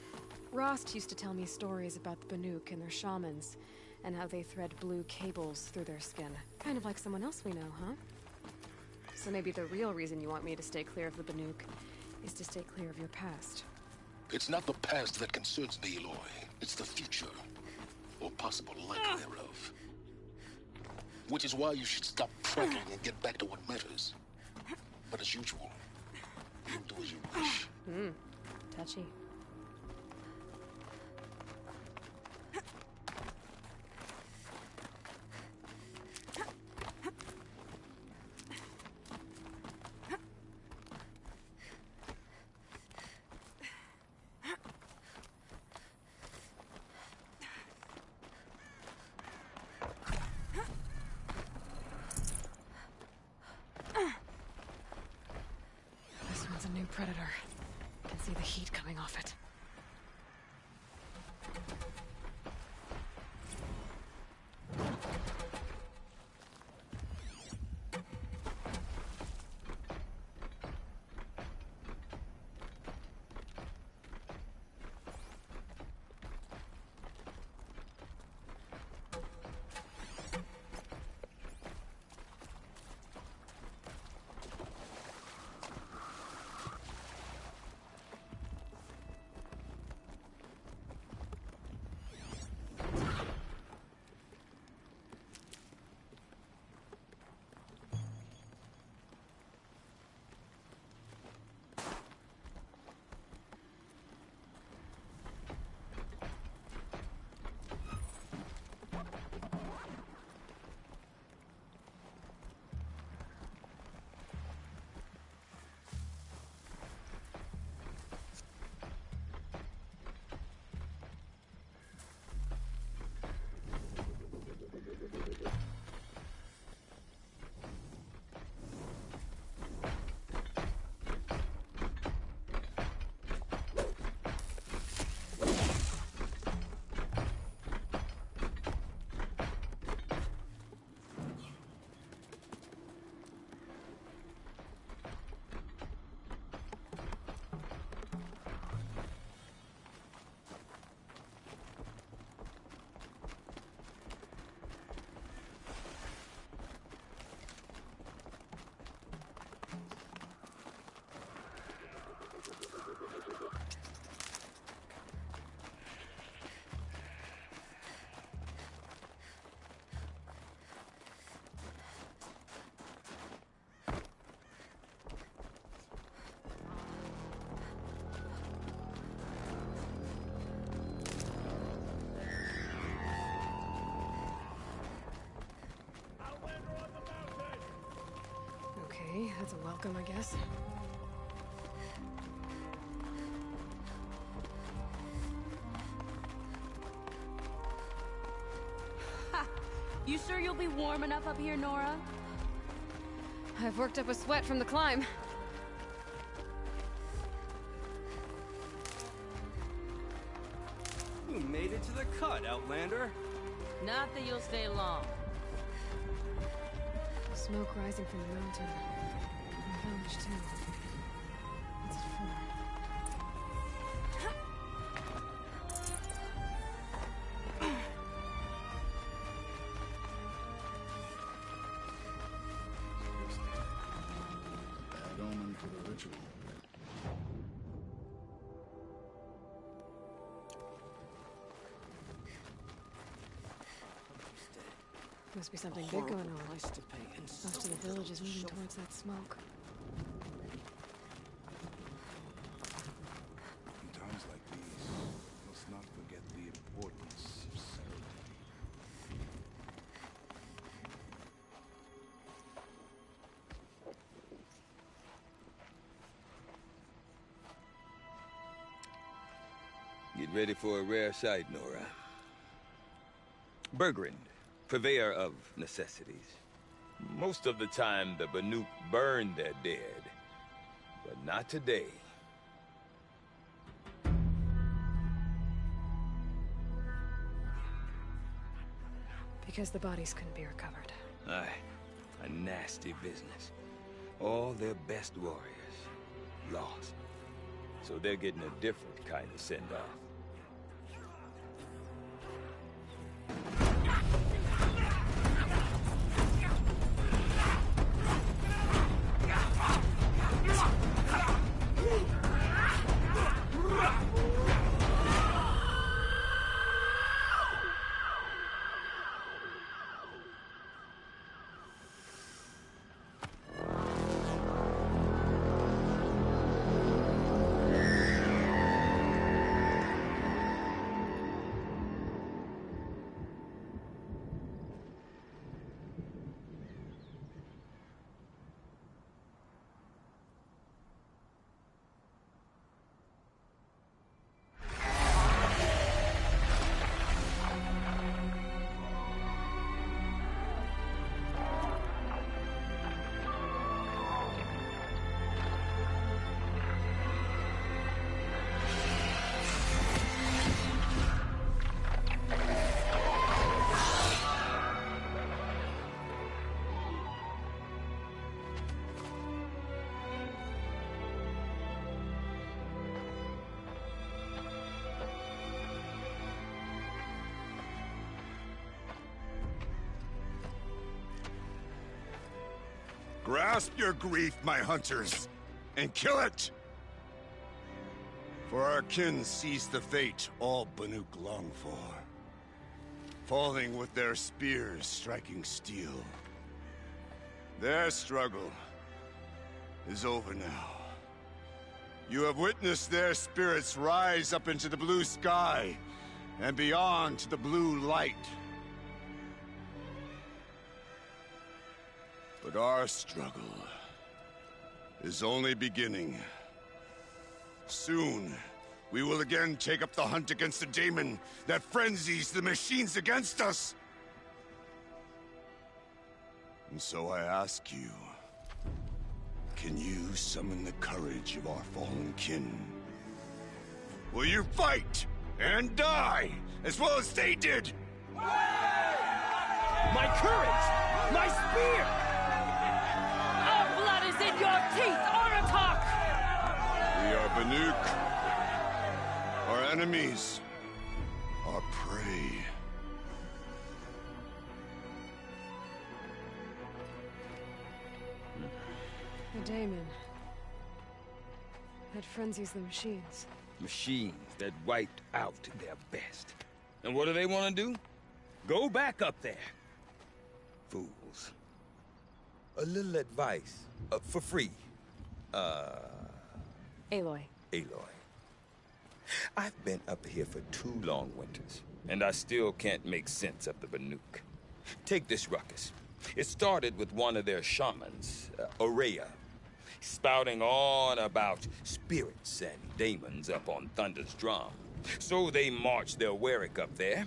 Rost used to tell me stories about the Banuk and their shamans, and how they thread blue cables through their skin. Kind of like someone else we know, huh? So maybe the real reason you want me to stay clear of the Banuk is to stay clear of your past. It's not the past that concerns me, Aloy. It's the future. Or possible lack thereof. Which is why you should stop prattling and get back to what matters. But as usual, you do as you wish. Touchy. This one's a new predator. I can see the heat coming off it. Okay, that's a welcome, I guess. Ha! You sure you'll be warm enough up here, Nora? I've worked up a sweat from the climb. You made it to the cut, Outlander. Not that you'll stay long. Smoke rising from the mountain. And the village, too. What's it for? Bad omen for the ritual. Must be something big going on. Most of the village is moving towards that smoke. In times like these, we must not forget the importance of ceremony. Get ready for a rare sight, Nora. Bergrand, purveyor of necessities. Most of the time, the Banuk burn their dead, but not today. Because the bodies couldn't be recovered. Aye, a nasty business. All their best warriors lost. So they're getting a different kind of send-off. Grasp your grief, my hunters, and kill it! For our kin sees the fate all Banuk long for. Falling with their spears striking steel. Their struggle is over now. You have witnessed their spirits rise up into the blue sky and beyond to the blue light. But our struggle is only beginning. Soon, we will again take up the hunt against the daemon that frenzies the machines against us. And so I ask you, can you summon the courage of our fallen kin? Will you fight and die as well as they did? My courage! My spear! Our blood is in your teeth, Aratak! We are Banuk. Our enemies are prey. The daemon. That frenzies the machines. Machines that wiped out their best. And what do they want to do? Go back up there. Fools. A little advice, for free. Aloy. Aloy. I've been up here for 2 long winters, and I still can't make sense of the Banuk. Take this ruckus. It started with one of their shamans, Aurea, spouting on about spirits and demons up on Thunder's drum. So they march their Warwick up there,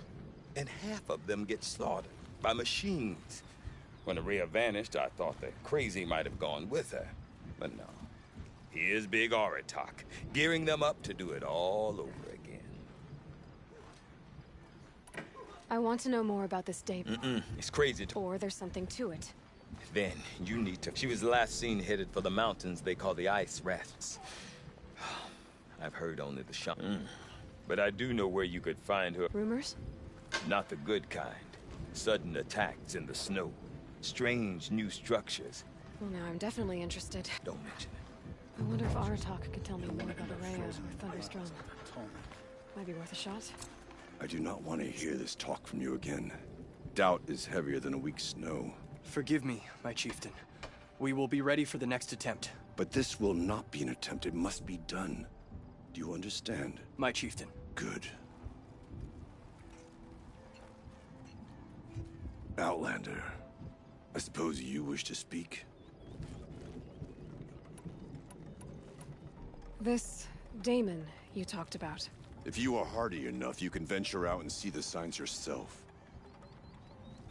and half of them get slaughtered by machines. When Aurea vanished, I thought the crazy might have gone with her. But no. Here's Big Aratak, gearing them up to do it all over again. I want to know more about this David. It's crazy to... Or there's something to it. Then, you need to... She was last seen headed for the mountains they call the Ice Rafts. I've heard only the shaman. But I do know where you could find her. Rumors? Not the good kind. Sudden attacks in the snow. Strange new structures. Well, now I'm definitely interested. Don't mention it. I wonder if Aratak could tell me more about Aurea or Thunder's drum. Might be worth a shot. I do not want to hear this talk from you again. Doubt is heavier than a week's snow. Forgive me, my chieftain. We will be ready for the next attempt. But this will not be an attempt. It must be done. Do you understand? My chieftain. Good. Outlander, I suppose you wish to speak? This Damon you talked about. If you are hardy enough, you can venture out and see the signs yourself.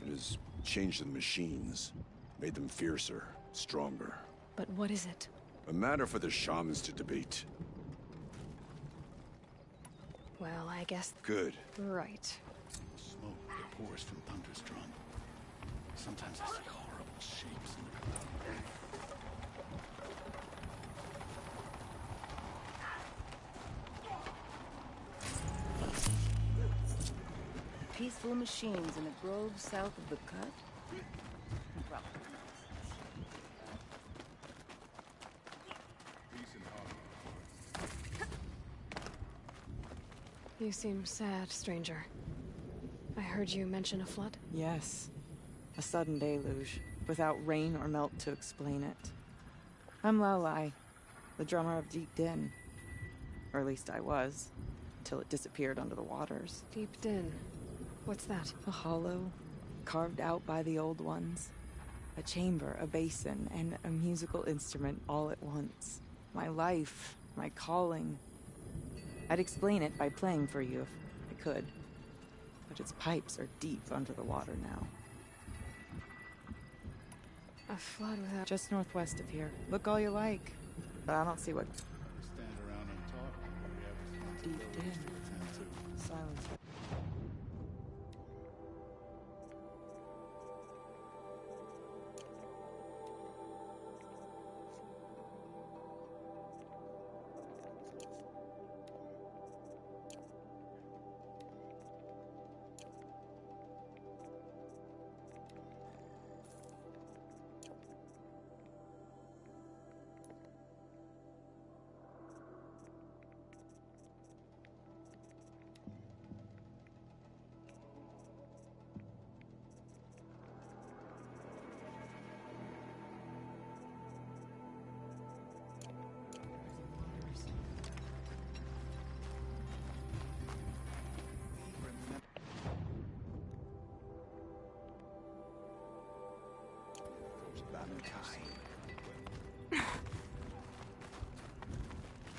It has changed the machines, made them fiercer, stronger. But what is it? A matter for the shamans to debate. Well, I guess... Good. Right. Smoke that pours from Thunder's drum. Sometimes I see horrible shapes in the cloud. Peaceful machines in a grove south of the cut? You seem sad, stranger. I heard you mention a flood? Yes. A sudden deluge, without rain or melt to explain it. I'm Lowlai, the drummer of Deep Din. Or at least I was, till it disappeared under the waters. Deep Din? What's that? A hollow, carved out by the old ones. A chamber, a basin, and a musical instrument all at once. My life, my calling. I'd explain it by playing for you if I could. But its pipes are deep under the water now. A flood without... Just northwest of here. Look all you like. But I don't see what... Stand around and talk. Deep in. Silence.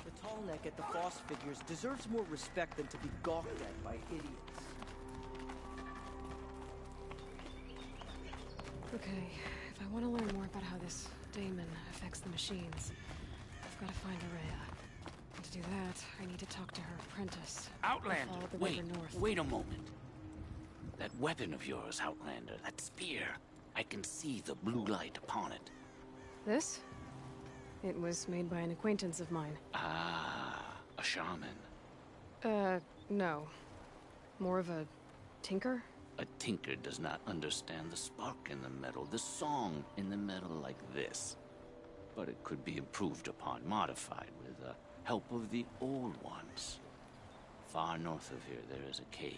The tall neck at the Foss figures deserves more respect than to be gawked at by idiots. Okay, if I want to learn more about how this daemon affects the machines, I've got to find Aurea. And to do that, I need to talk to her apprentice. Outlander, Follow the wait, river north. wait a moment. That weapon of yours, Outlander, that spear, I can see the blue light upon it. This? It was made by an acquaintance of mine. Ah, a shaman. No. More of a tinker? A tinker does not understand the spark in the metal, the song in the metal like this. But it could be improved upon, modified with the help of the old ones. Far north of here there is a cave,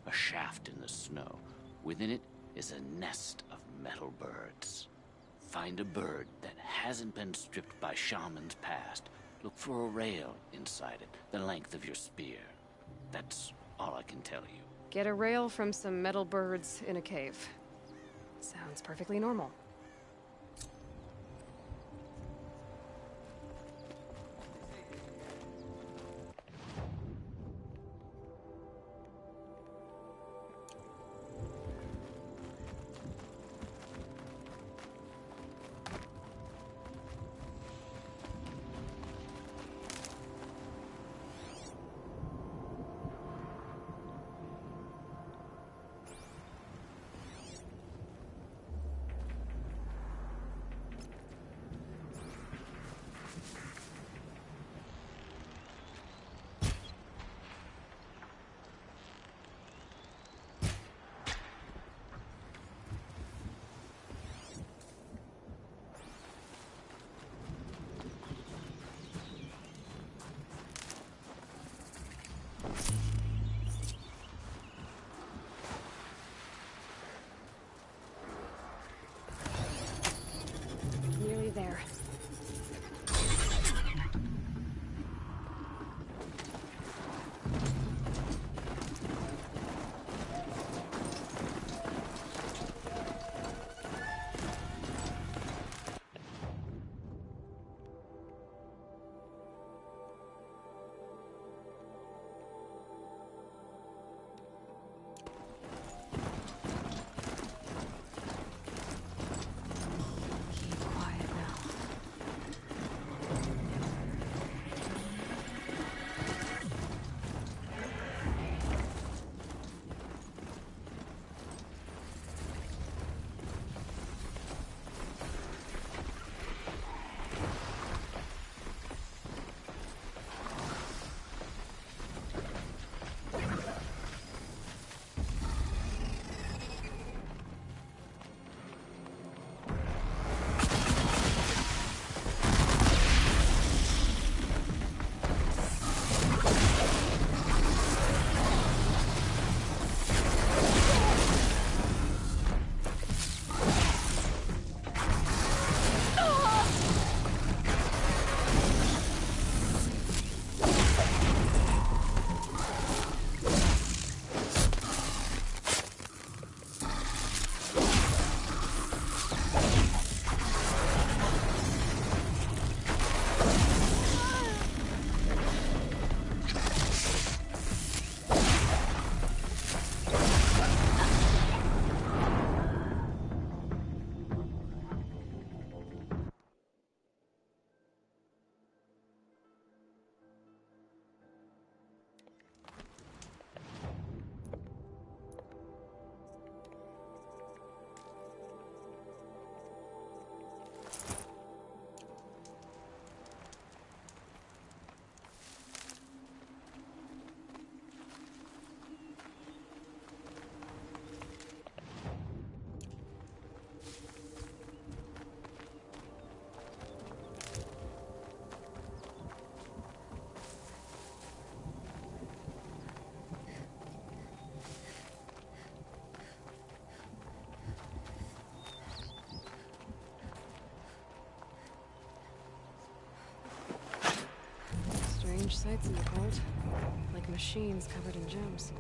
a shaft in the snow. Within it is a nest of metal birds. Find a bird that hasn't been stripped by shamans past. Look for a rail inside it, the length of your spear. That's all I can tell you. Get a rail from some metal birds in a cave. Sounds perfectly normal. Nearly there. Strange sights in the cold, like machines covered in gems.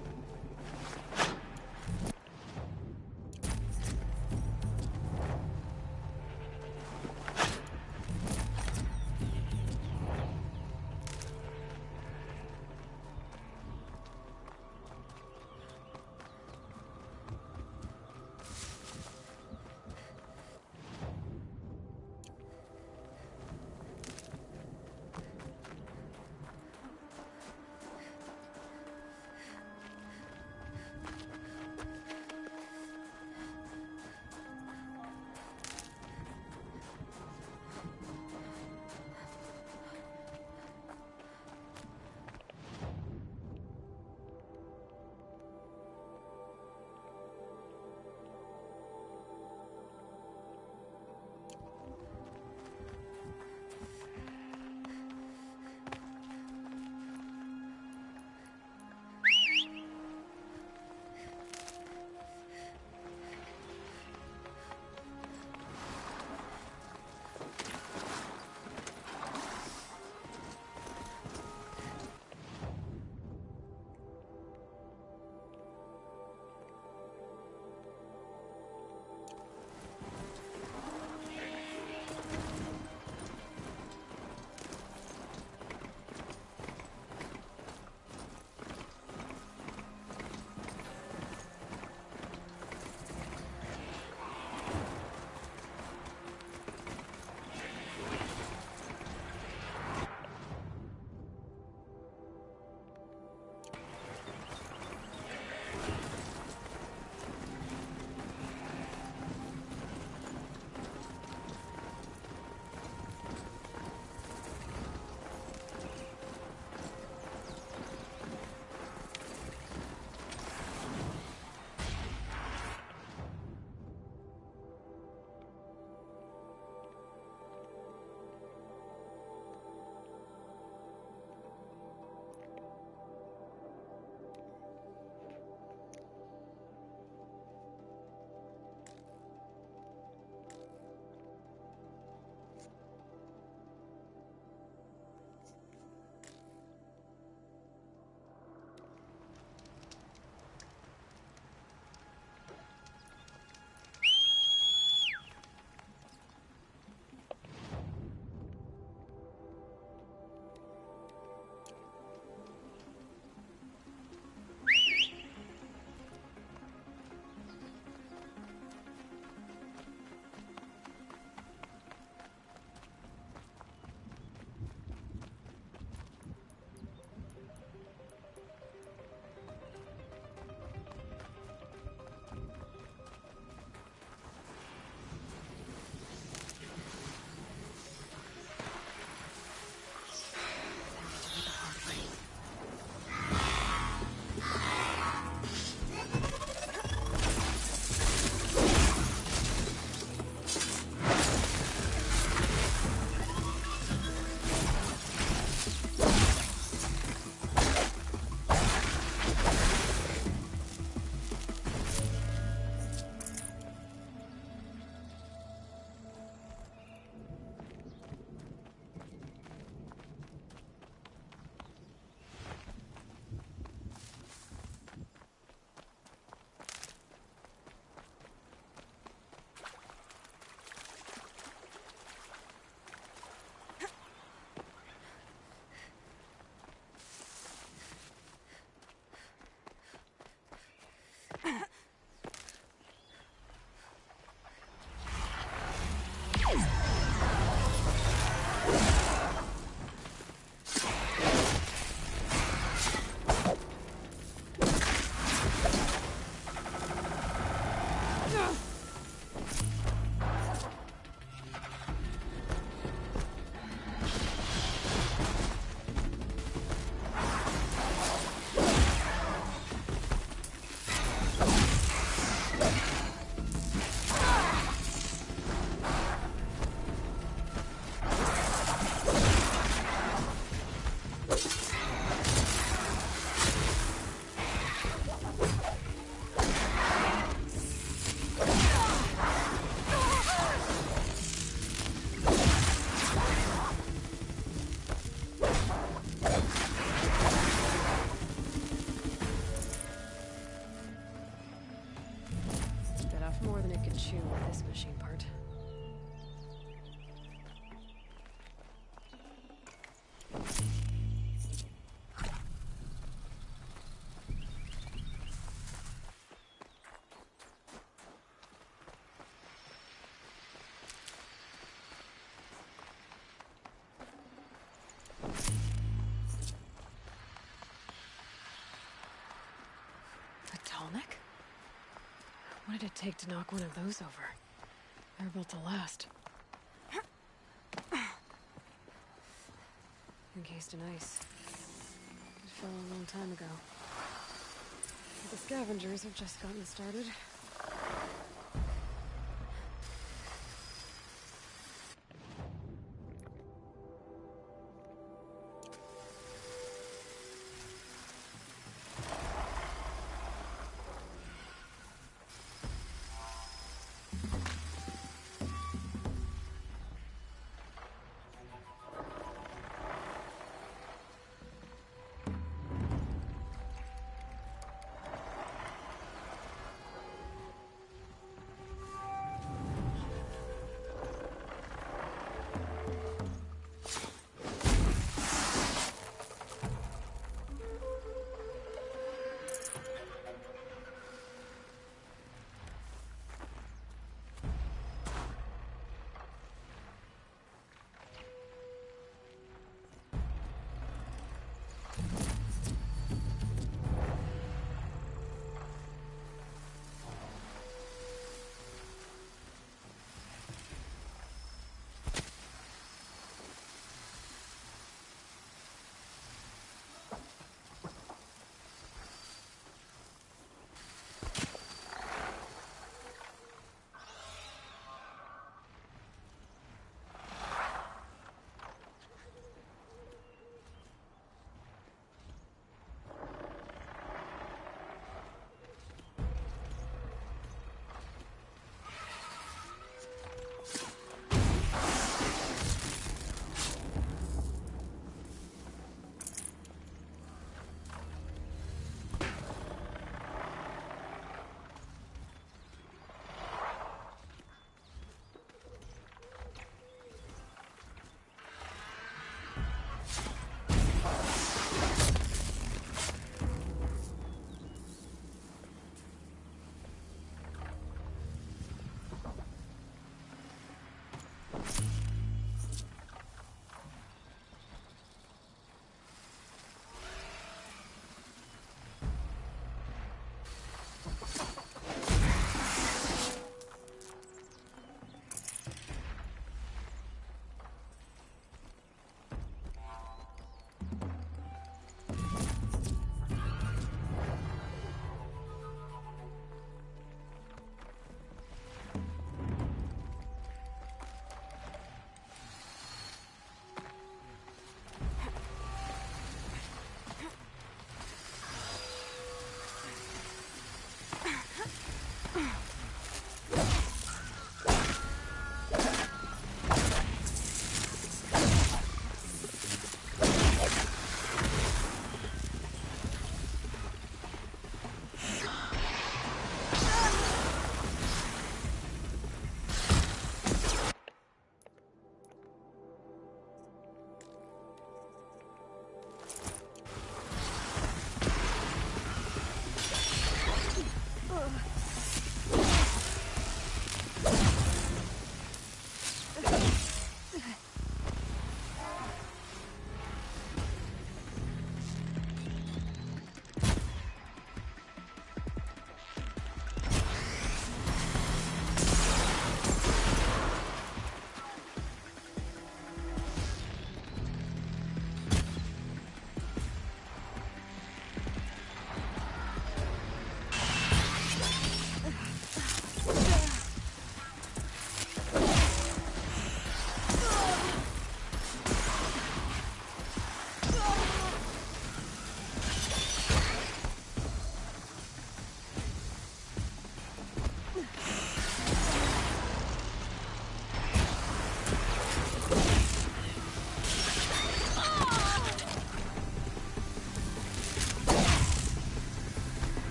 What'd it take to knock one of those over? They're built to last. Encased in ice. It fell a long time ago. But the scavengers have just gotten started.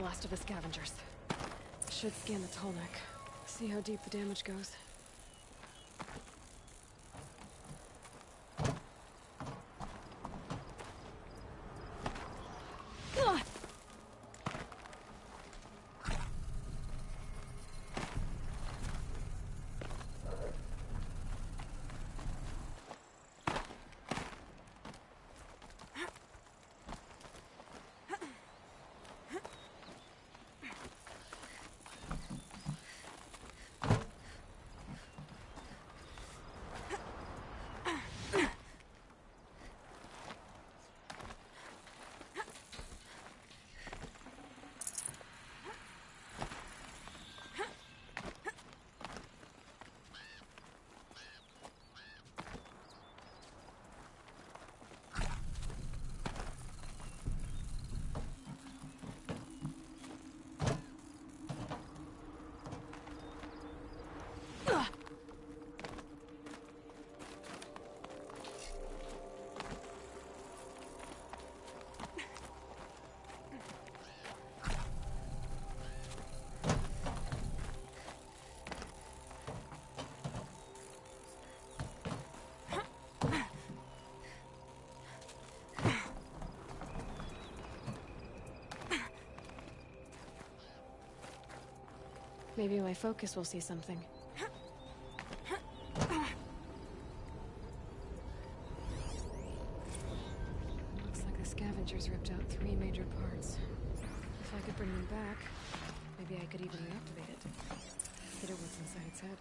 last of the scavengers. Should scan the tall neck. See how deep the damage goes. Maybe my focus will see something. Looks like the scavengers ripped out 3 major parts. If I could bring them back, maybe I could even reactivate it. Hit it what's inside its head.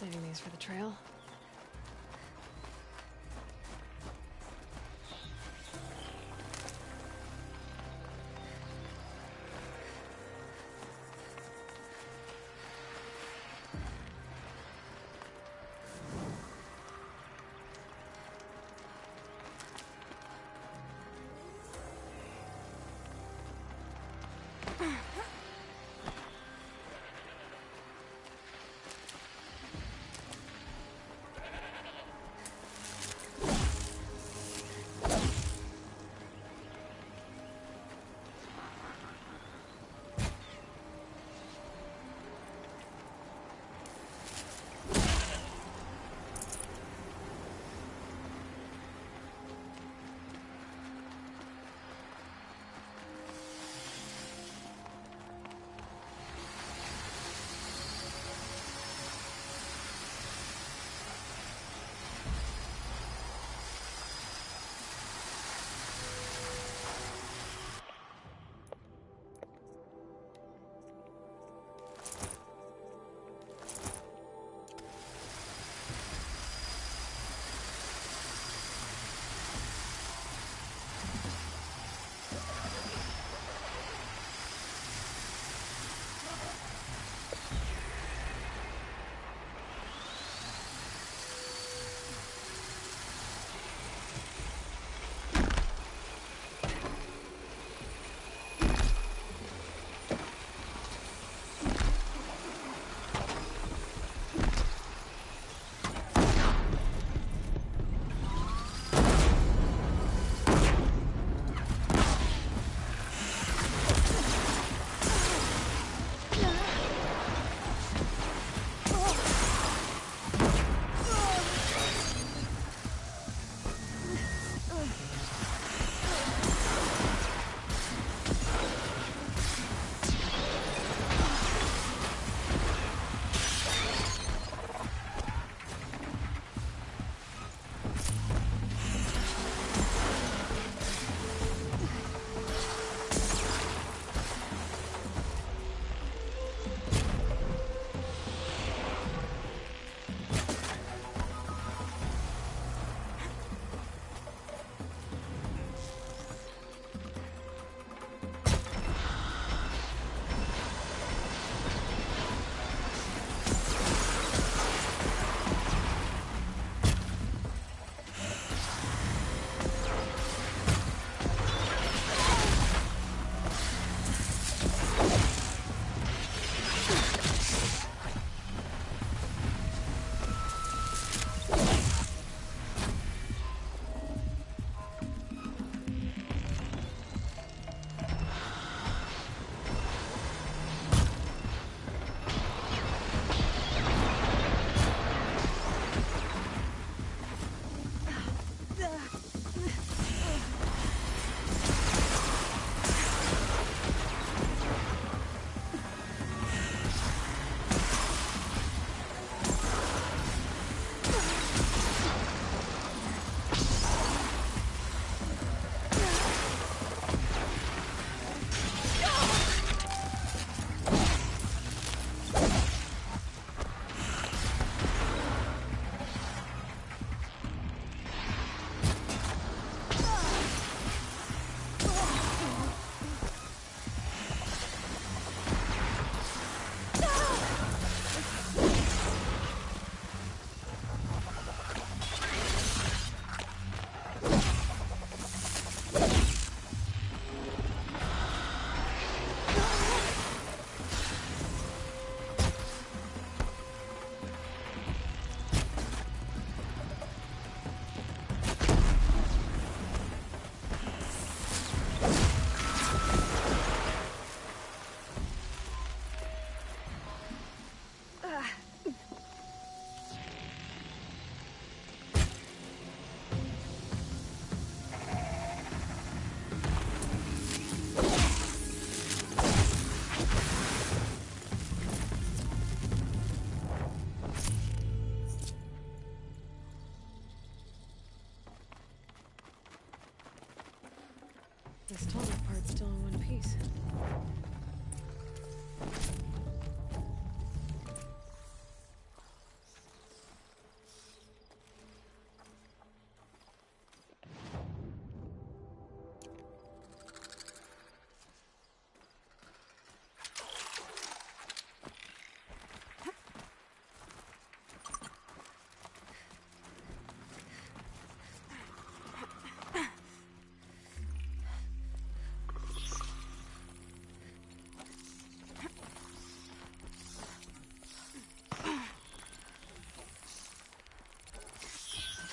Saving these for the trail.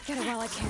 Get it while I can.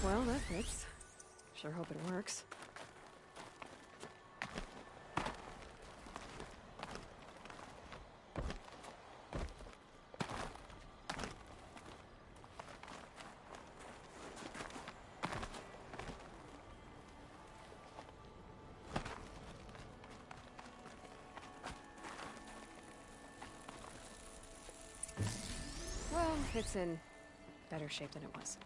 Well, that fits. Sure hope it works. Well, it's in better shape than it was.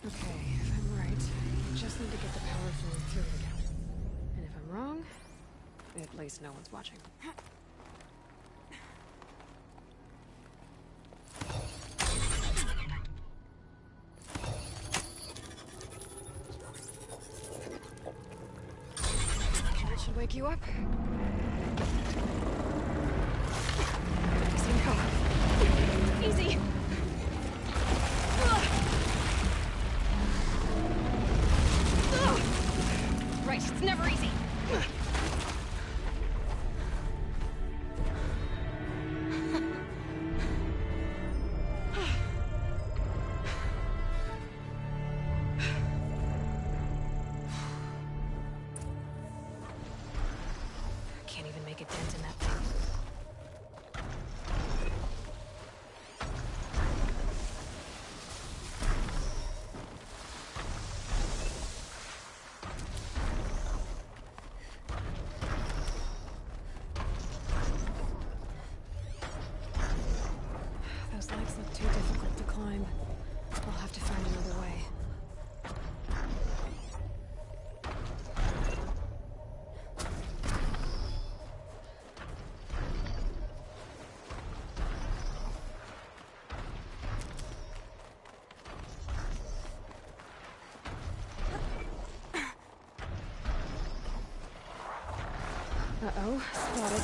Okay, if I'm right, I just need to get the power flowing through it again. And if I'm wrong, at least no one's watching. That should wake you up. Easy. Right, it's never easy. Can't even make a dent in that thing. Those legs look too difficult to climb. I'll have to find another way. Uh-oh, spotted.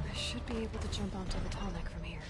I should be able to jump onto the tall neck from here.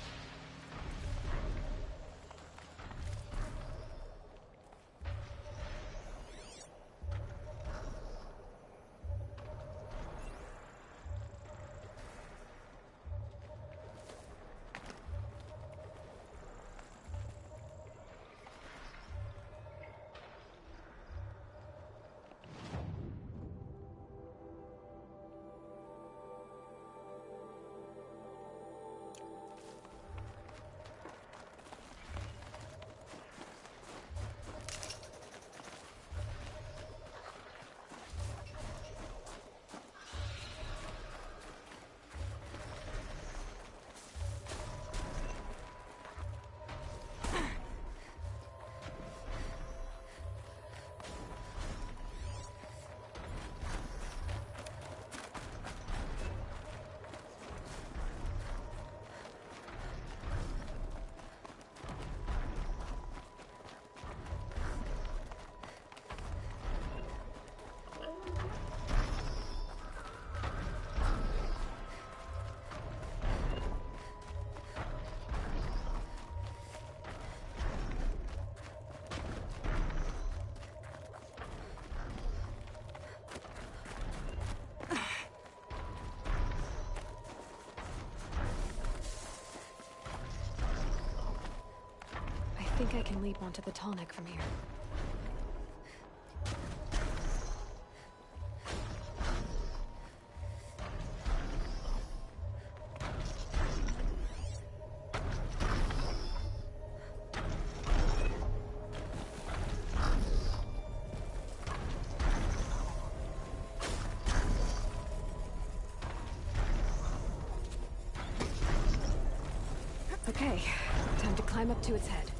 think I can lead one to the Tallneck from here. Okay, time to climb up to its head.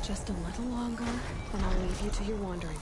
Just a little longer, and I'll leave you to your wandering.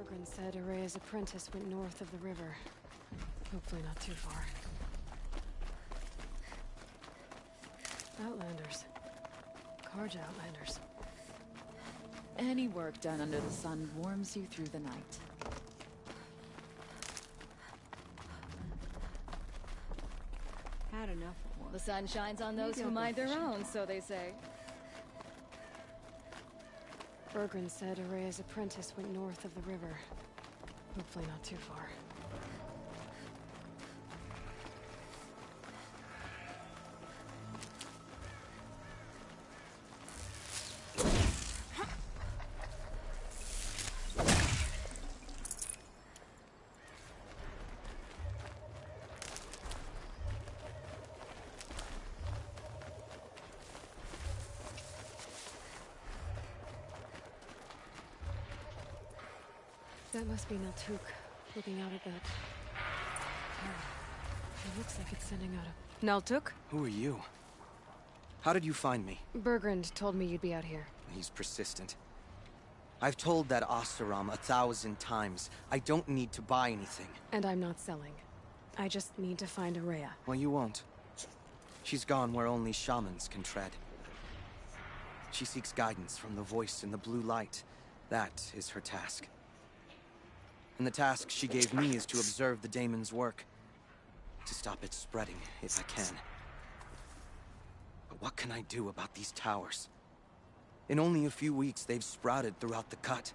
Bergren said Araya's apprentice went north of the river. Hopefully not too far. Outlanders. Karja Outlanders. Any work done under the sun warms you through the night. Had enough of war. The sun shines on those who mind their own, so they say. Bergren said Araya's apprentice went north of the river. Hopefully not too far. That must be Naltuk, looking out at that. It looks like it's sending out a... Naltuk? Who are you? How did you find me? Bergrand told me you'd be out here. He's persistent. I've told that Oseram 1,000 times. I don't need to buy anything. And I'm not selling. I just need to find Araya. Well, you won't. She's gone where only shamans can tread. She seeks guidance from the voice in the blue light. That is her task. And the task she gave me is to observe the daemon's work. To stop it spreading, if I can. But what can I do about these towers? In only a few weeks, they've sprouted throughout the cut.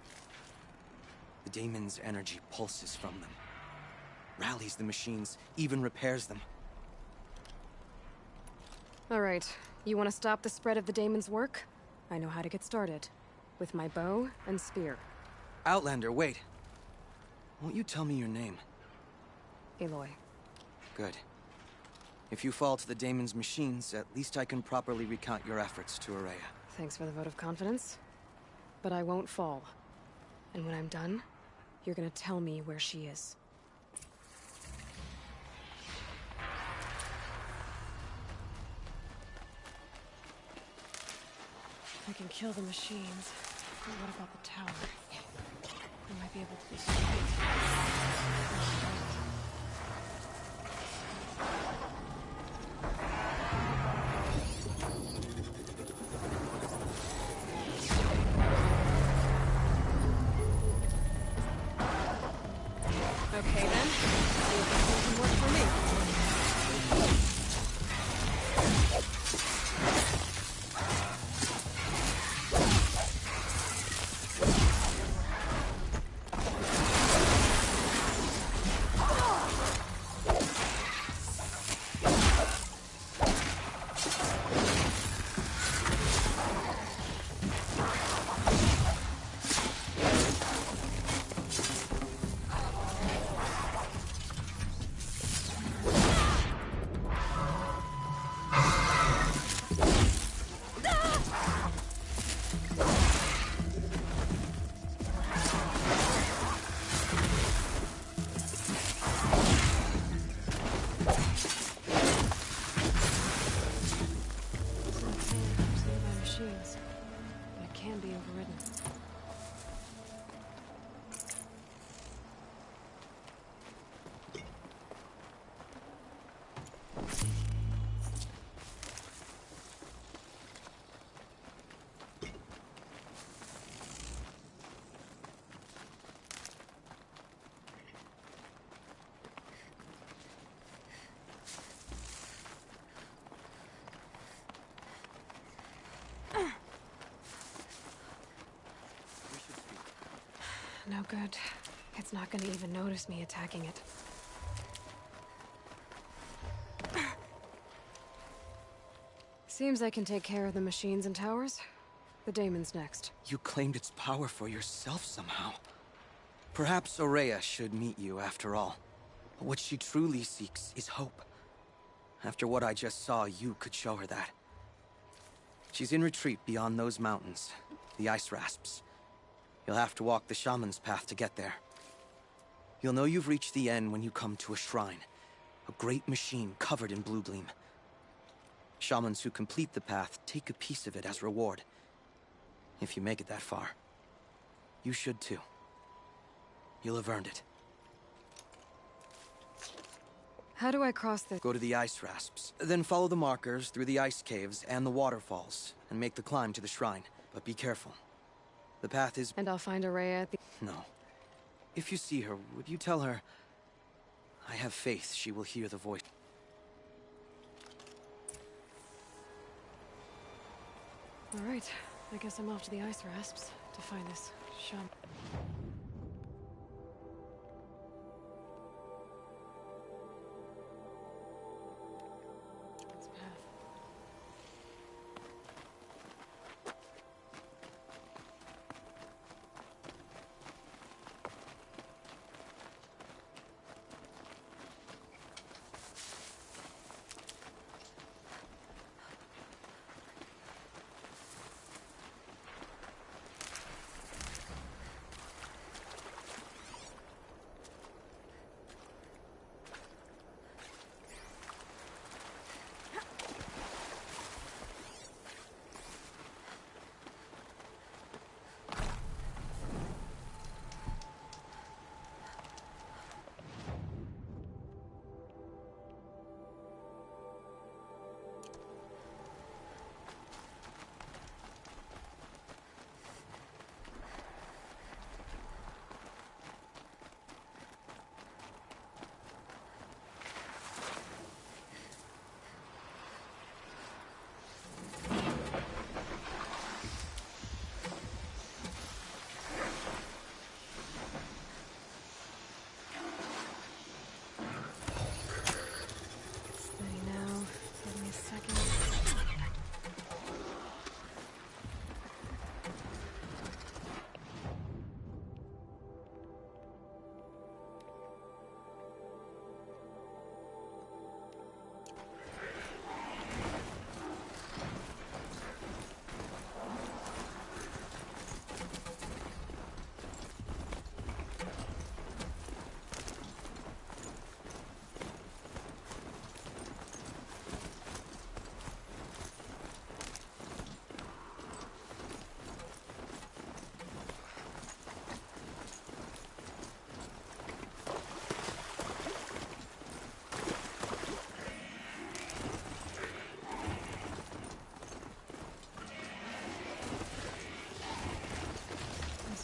The daemon's energy pulses from them. Rallies the machines, even repairs them. All right. You want to stop the spread of the daemon's work? I know how to get started. With my bow and spear. Outlander, wait. Won't you tell me your name? Aloy. Good. If you fall to the daemon's machines, at least I can properly recount your efforts to Araya. Thanks for the vote of confidence. But I won't fall. And when I'm done, you're gonna tell me where she is. I can kill the machines, but what about the tower? I might be able to destroy it. Okay then, see if this one can work for me. No good. It's not gonna even notice me attacking it. Seems I can take care of the machines and towers. The daemon's next. You claimed its power for yourself somehow. Perhaps Araya should meet you after all. What she truly seeks is hope. After what I just saw, you could show her that. She's in retreat beyond those mountains, the ice rasps. You'll have to walk the shaman's path to get there. You'll know you've reached the end when you come to a shrine. A great machine covered in blue gleam. Shamans who complete the path take a piece of it as reward. If you make it that far, you should too. You'll have earned it. How do I cross this? Go to the ice rasps. Then follow the markers through the ice caves and the waterfalls, and make the climb to the shrine. But be careful. The path is... And I'll find Araya at the... No. If you see her, would you tell her... I have faith she will hear the voice. All right. I guess I'm off to the ice rasps to find this shaman.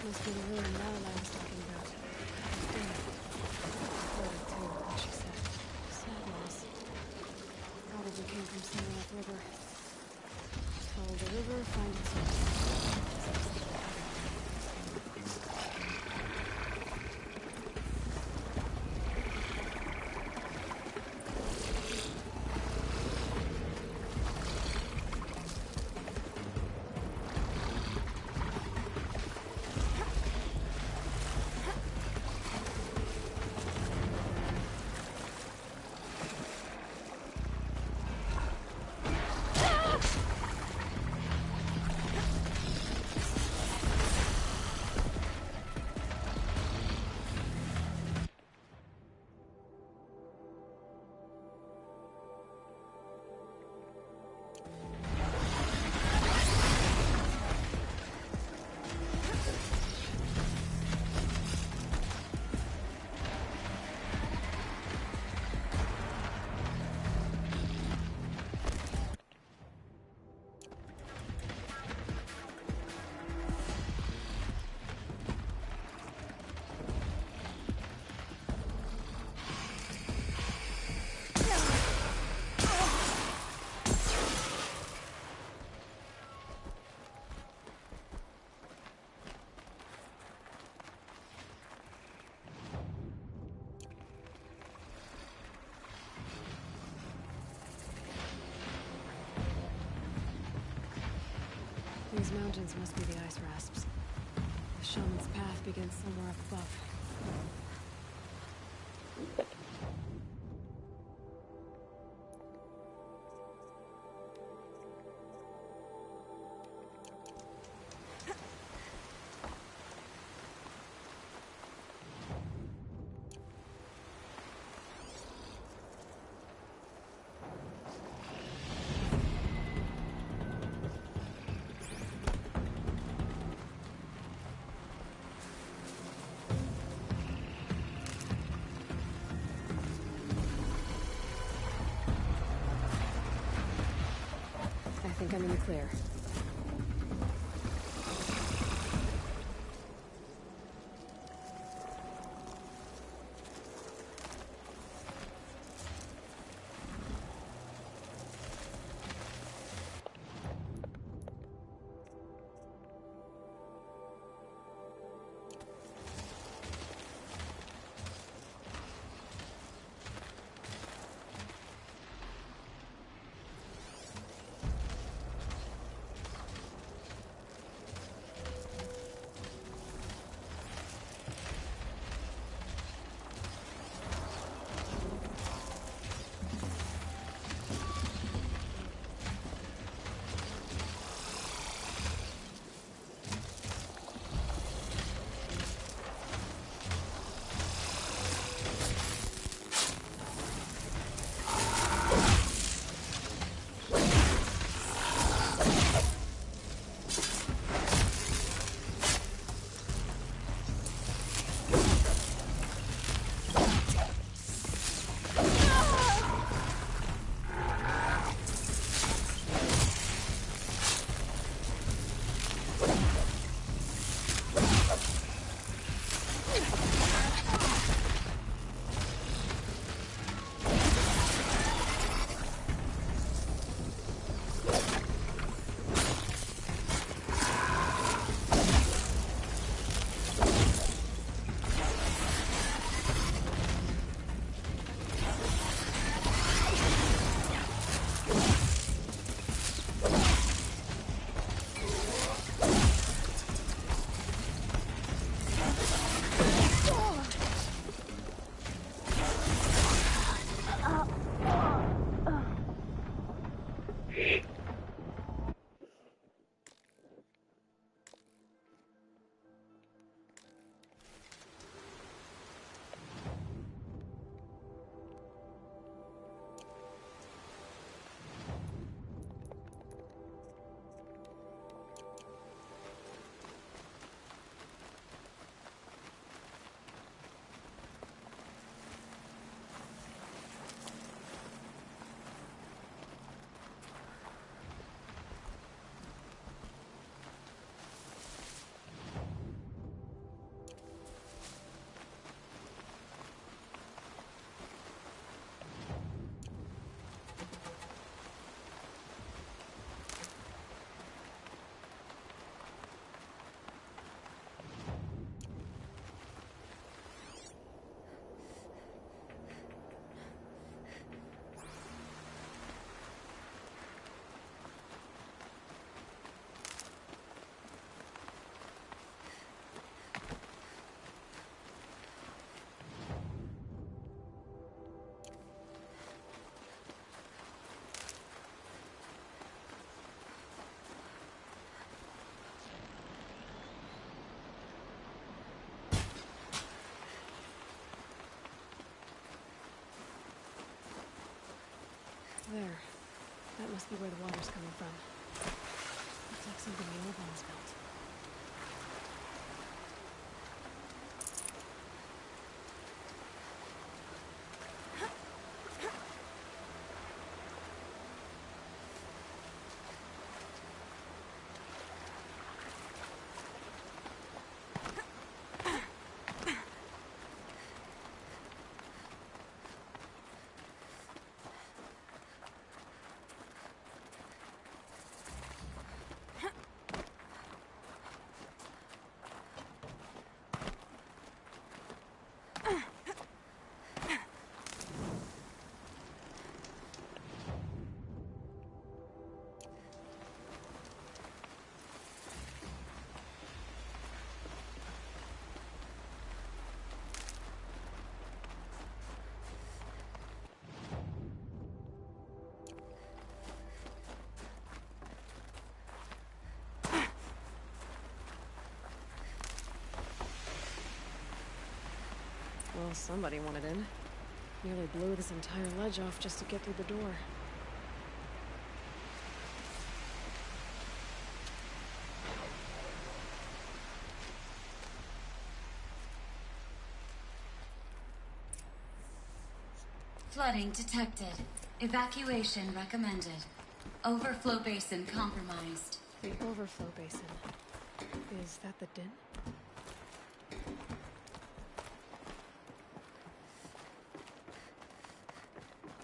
Must be the ruin Lala was talking about. Heard too, what she said. Sad loss. Probably came from somewhere upriver. Follow the river, find its source. These mountains must be the ice rasps. The shaman's path begins somewhere up above. I'm in the clear. There. That must be where the water's coming from. Looks like something the old ones built. Well, somebody wanted in. Nearly blew this entire ledge off just to get through the door. Flooding detected. Evacuation recommended. Overflow basin compromised. The overflow basin. Is that the din?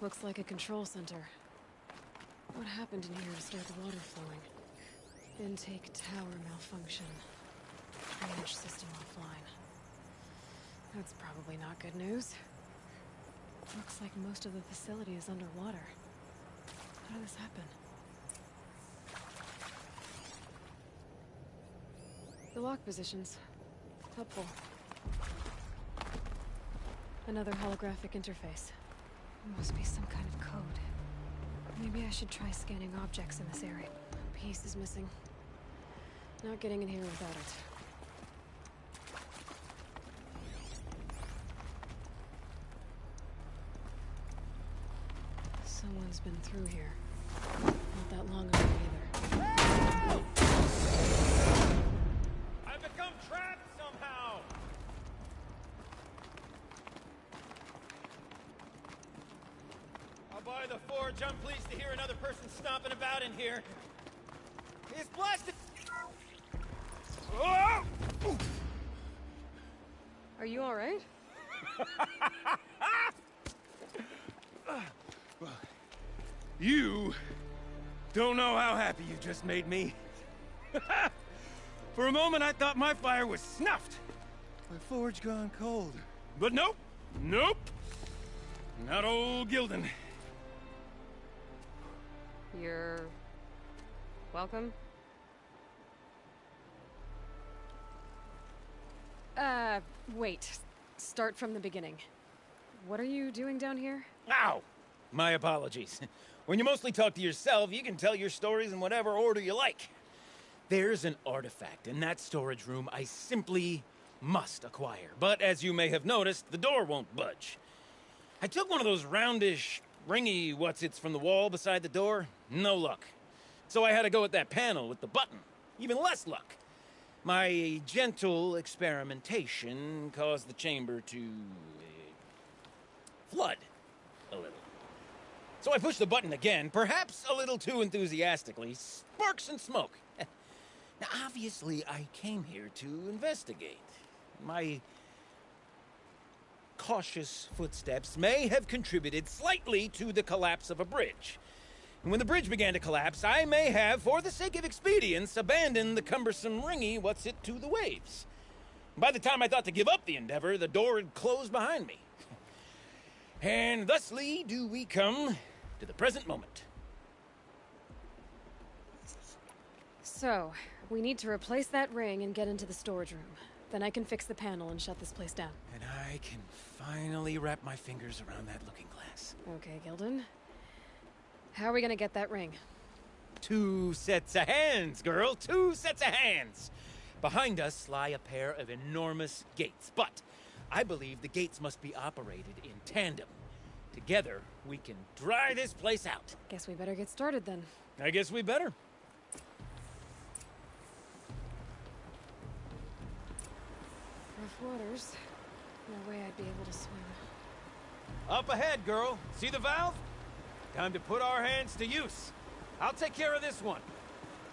Looks like a control center. What happened in here to start the water flowing? Intake tower malfunction. Drainage system offline. That's probably not good news. Looks like most of the facility is underwater. How did this happen? The lock positions. Helpful. Another holographic interface. Must be some kind of code. Maybe I should try scanning objects in this area. A piece is missing. Not getting in here without it. Someone's been through here. Not that long ago either. I've become trapped somehow! I'll buy the forge. I'm pleased to hear another person stomping about in here. He's blasted! Oh! Are you alright? You don't know how happy you just made me. For a moment, I thought my fire was snuffed. My forge gone cold. But nope. Nope. Not old Gildan. You're... welcome? Wait. Start from the beginning. What are you doing down here? Ow! My apologies. When you mostly talk to yourself, you can tell your stories in whatever order you like. There's an artifact in that storage room I simply must acquire. But as you may have noticed, the door won't budge. I took one of those roundish, ringy what's-its from the wall beside the door. No luck. So I had to go with that panel with the button. Even less luck. My gentle experimentation caused the chamber to... flood a little. So I pushed the button again, perhaps a little too enthusiastically. Sparks and smoke. Now, obviously, I came here to investigate. My cautious footsteps may have contributed slightly to the collapse of a bridge. And when the bridge began to collapse, I may have, for the sake of expedience, abandoned the cumbersome ringy what's-it to the waves. By the time I thought to give up the endeavor, the door had closed behind me. And thusly do we come to the present moment. So, we need to replace that ring and get into the storage room. Then I can fix the panel and shut this place down. And I can finally wrap my fingers around that looking glass. Okay, Gildan. How are we gonna get that ring? 2 sets of hands, girl. 2 sets of hands. Behind us lie a pair of enormous gates, but I believe the gates must be operated in tandem. Together, we can dry this place out. Guess we better get started then. I guess we better. Rough waters. No way I'd be able to swim. Up ahead, girl. See the valve? Time to put our hands to use. I'll take care of this one.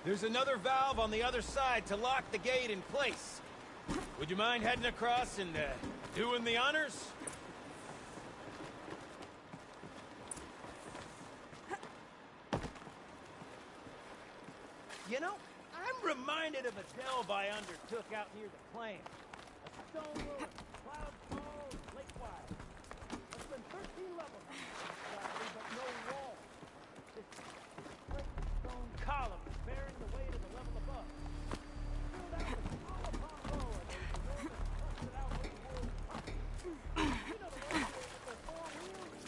There's another valve on the other side to lock the gate in place. Would you mind heading across and doing the honors? You know, I'm reminded of a delve I undertook out near the plain. A stone road, cloud tall, lake-wide. It's been 13 levels, but no wall. This straight stone column bearing the weight of the level above. Filled out with row upon row of those enormous busted-out wood pumps. You know the ones with their 4 wheels?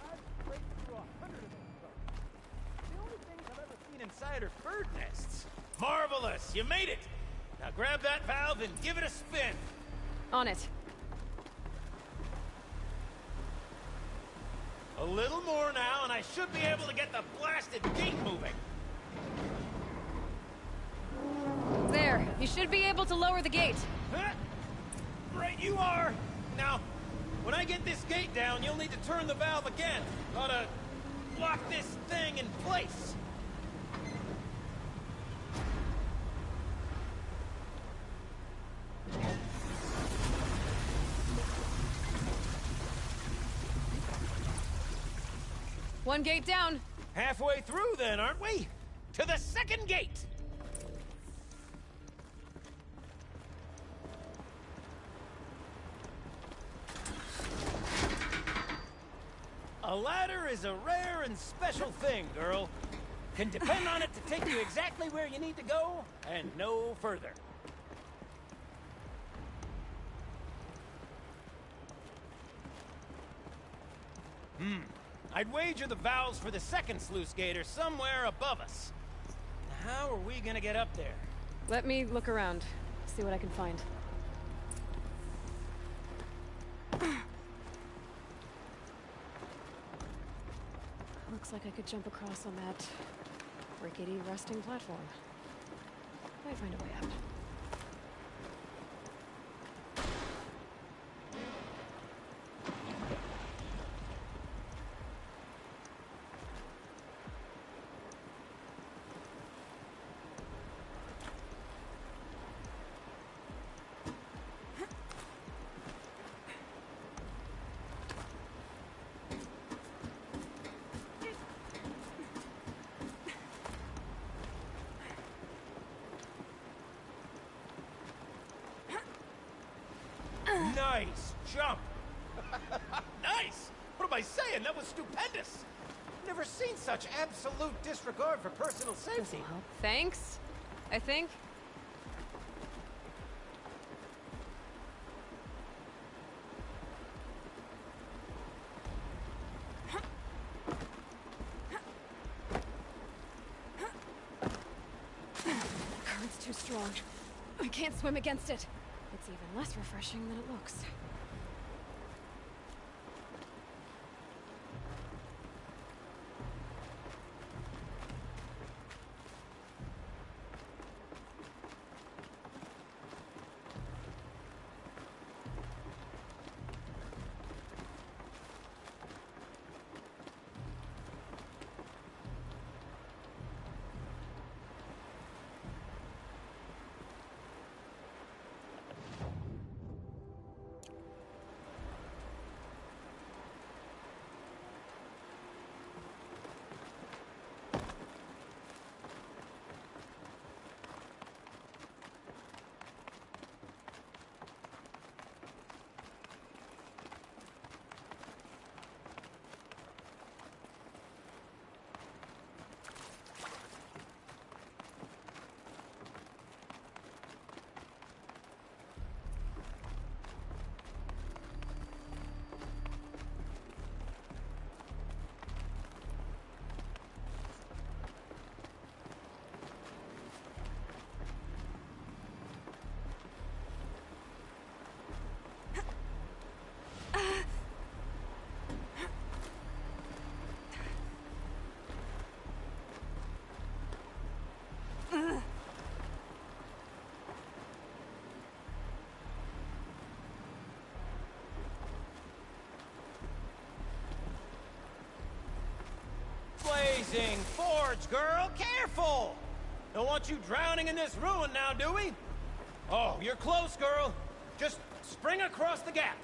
I've scraped through 100 of those trucks. The only things I've ever seen inside are bird nests. Marvelous! You made it! Now grab that valve and give it a spin. On it. A little more now, and I should be able to get the blasted gate moving. There. You should be able to lower the gate. Huh? Right you are. Now, when I get this gate down, you'll need to turn the valve again. Ought to lock this thing in place. One gate down. Halfway through then, aren't we? To the second gate! A ladder is a rare and special thing, girl. Can depend on it to take you exactly where you need to go, and no further. I'd wager the valves for the second sluice gate are somewhere above us. How are we gonna get up there? Let me look around, see what I can find. Looks like I could jump across on that rickety resting platform. Might find a way out. Nice jump! Nice! What am I saying? That was stupendous! Never seen such absolute disregard for personal safety. Thanks, I think. The current's too strong. I can't swim against it. It's even less refreshing than it looks. Blazing forge, girl! Careful! Don't want you drowning in this ruin now, do we? Oh, you're close, girl. Just spring across the gap.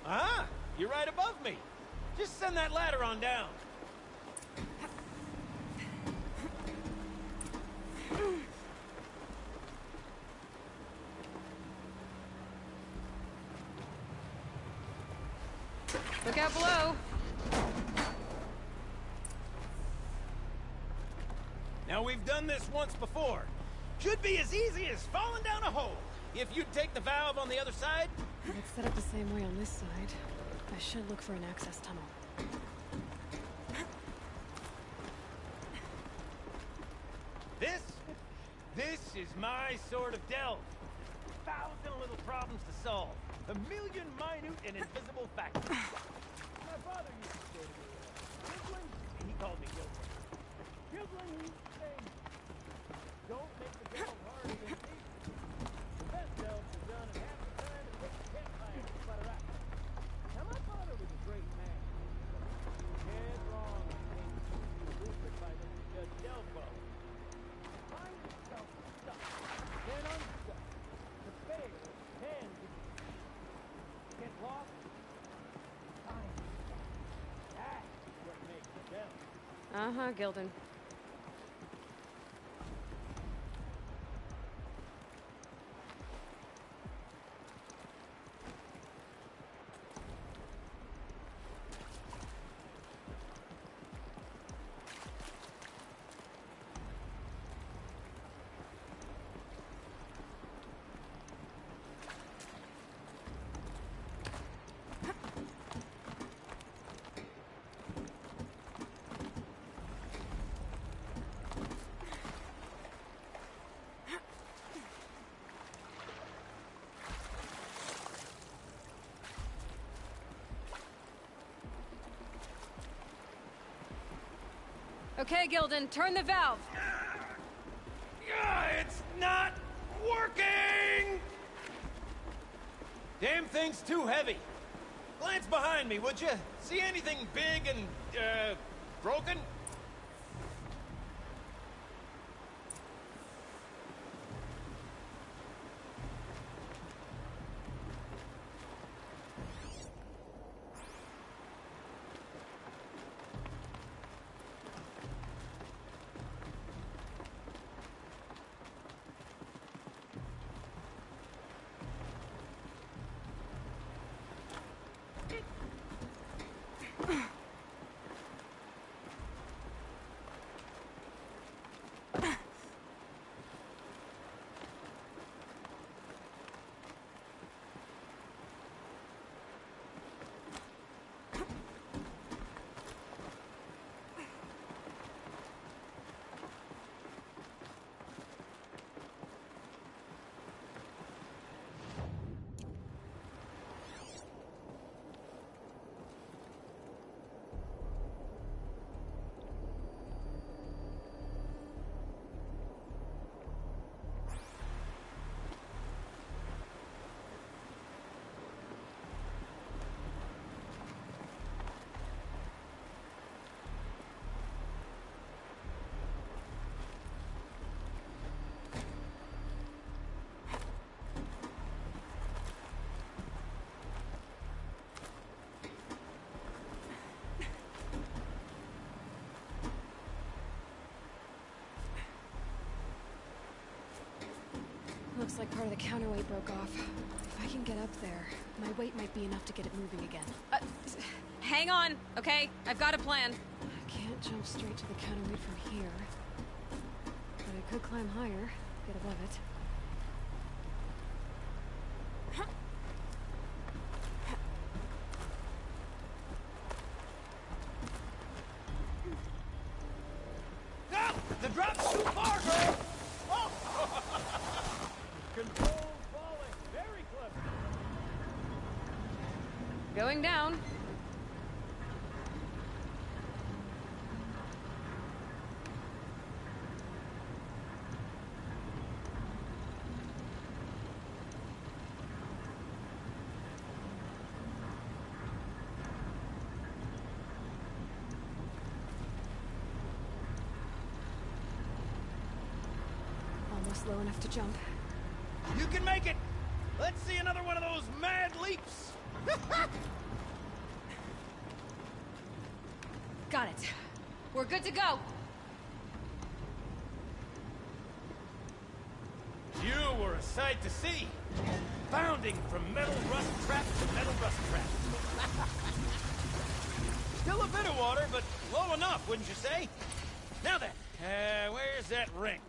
Ah, you're right above me. Just send that ladder on down. Look out below. Now, we've done this once before. Should be as easy as falling down a hole. If you take the valve on the other side... It's set up the same way on this side. I should look for an access tunnel. This is my sort of delve. 1,000 little problems to solve. A million minute and invisible factors. My father used to say to me, Gilbling, he called me Gilbling. Gilbling, he used to say, don't make the delve harder than it needs to be. The best delves are done in half the time it takes a campfire to sputter out. Now, my father was a great man. Dead wrong when he came to the movement by the Judge Delvo. Find yourself stuck, then unstuck. To fail can be. Get lost, time. Uh-huh, Gildan. Okay, Gildan, turn the valve. It's not working! Damn thing's too heavy. Glance behind me, would you? See anything big and, broken? Looks like part of the counterweight broke off. If I can get up there, my weight might be enough to get it moving again. Hang on, okay? I've got a plan. I can't jump straight to the counterweight from here. But I could climb higher, get above it. Ah! The drop's too far, girl! Oh! Control falling. Very clever. Going down. Almost low enough to jump. You can make it! Let's see another one of those mad leaps! Got it. We're good to go. You were a sight to see. Bounding from metal rust trap to metal rust trap. Still a bit of water, but low enough, wouldn't you say? Now then, where's that ring?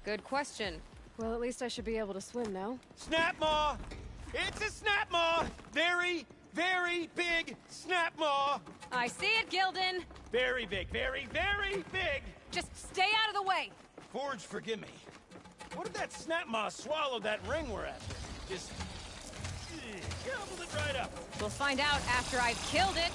Good question. Well, at least I should be able to swim now. Snap maw! It's a snap maw! Very, very big snap maw! I see it, Gildan. Very big, very, very big! Just stay out of the way! Forge, forgive me. What if that snap maw swallowed that ring we're after? Just... gobbled it right up. We'll find out after I've killed it.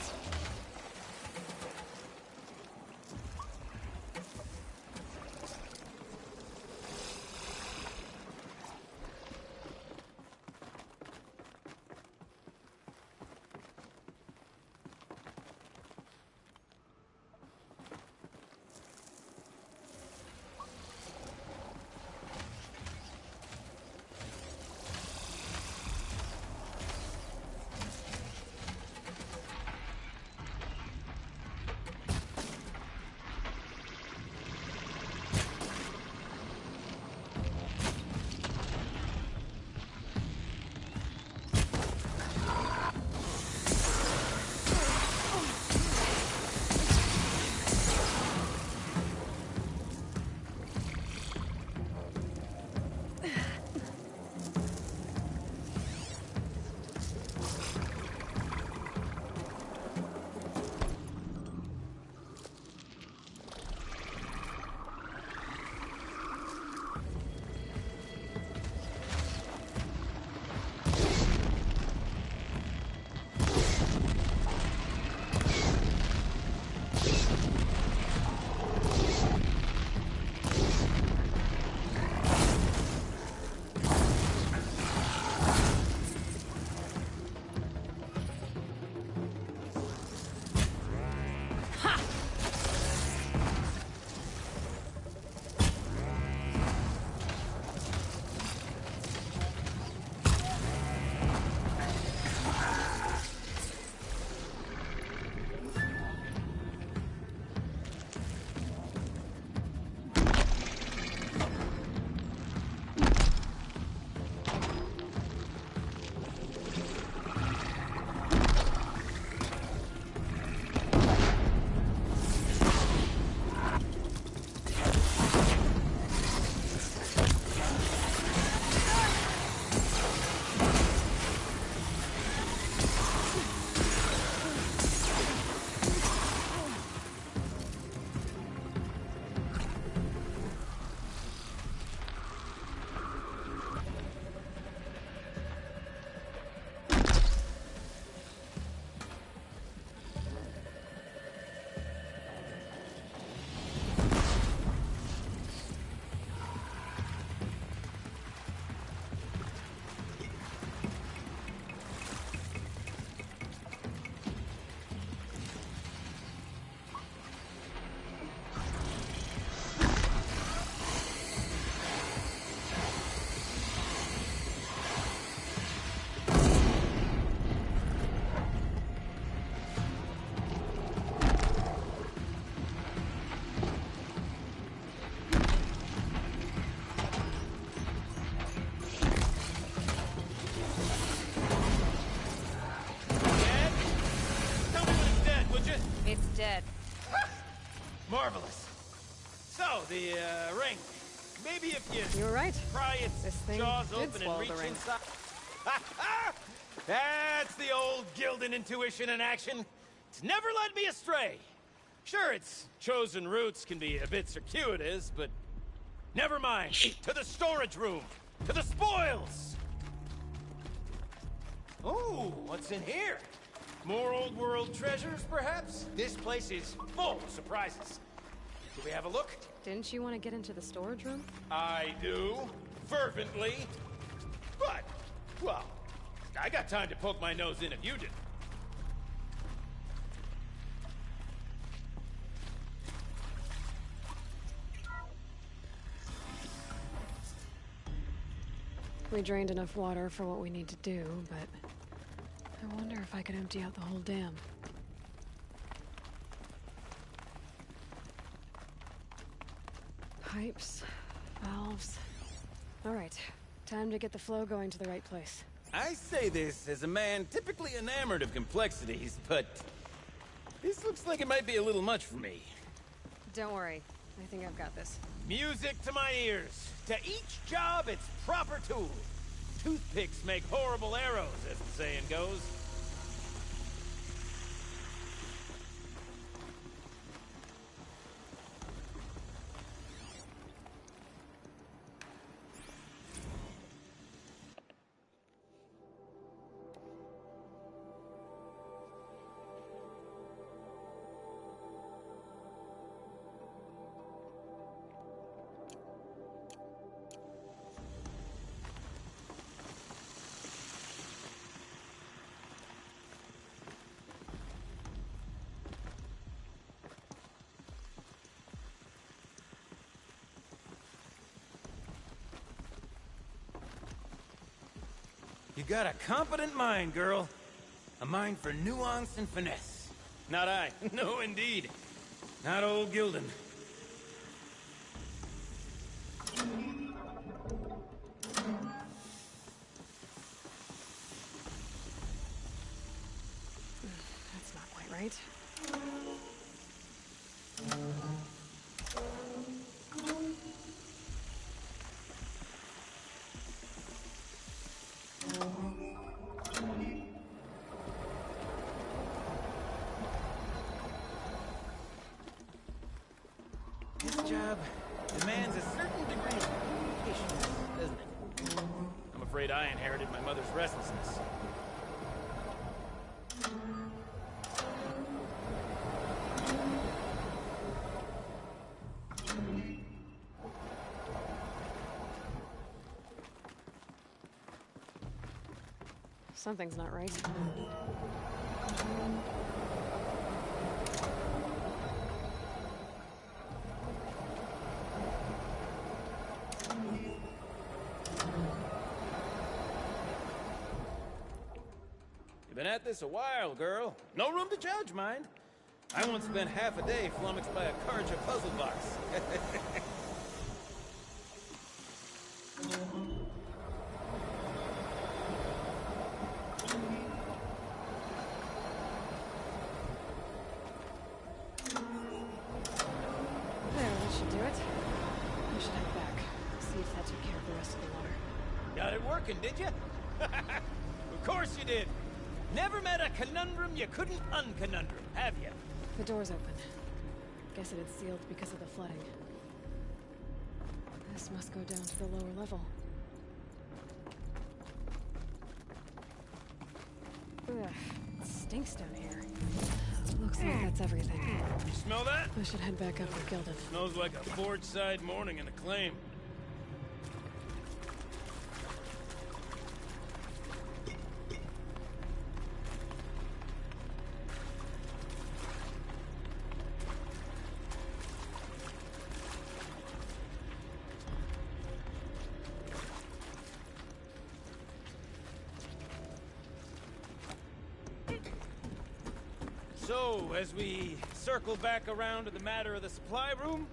dead. Marvelous. So, the ring. Maybe if You were right. pry its This thing jaws did open and swallow reach the ring. inside. That's the old Gildan intuition in action. It's never led me astray. Sure, its chosen routes can be a bit circuitous, but never mind. To the storage room. To the spoils. Oh, what's in here? More old world treasures, perhaps? This place is full of surprises. Should we have a look? Didn't you want to get into the storage room? I do. Fervently. But, well, I got time to poke my nose in if you didn't. We drained enough water for what we need to do, but I wonder if I could empty out the whole dam. Pipes, valves. All right, time to get the flow going to the right place. I say this as a man typically enamored of complexities, but this looks like it might be a little much for me. Don't worry, I think I've got this. Music to my ears. To each job, its proper tool. Toothpicks make horrible arrows, as the saying goes. You got a competent mind, girl. A mind for nuance and finesse. Not I. No, indeed. Not old Gildan. That's not quite right. This job demands a certain degree of patience, doesn't it? I'm afraid I inherited my mother's restlessness. Something's not right. You've been at this a while, girl. No room to judge, mind. I once spent half a day flummoxed by a Karja puzzle box. There, that should do it. I should head back. See if that took care of the rest of the water. Got it working, did you? Of course you did. Never met a conundrum you couldn't unconundrum, have you? The door's open. Guess it had sealed because of the flooding. This must go down to the lower level. Ugh, it stinks down here. Looks like that's everything. You smell that? I should head back up with Gildan. Smells like a Forge-side morning in Acclaim. So, as we circle back around to the matter of the supply room,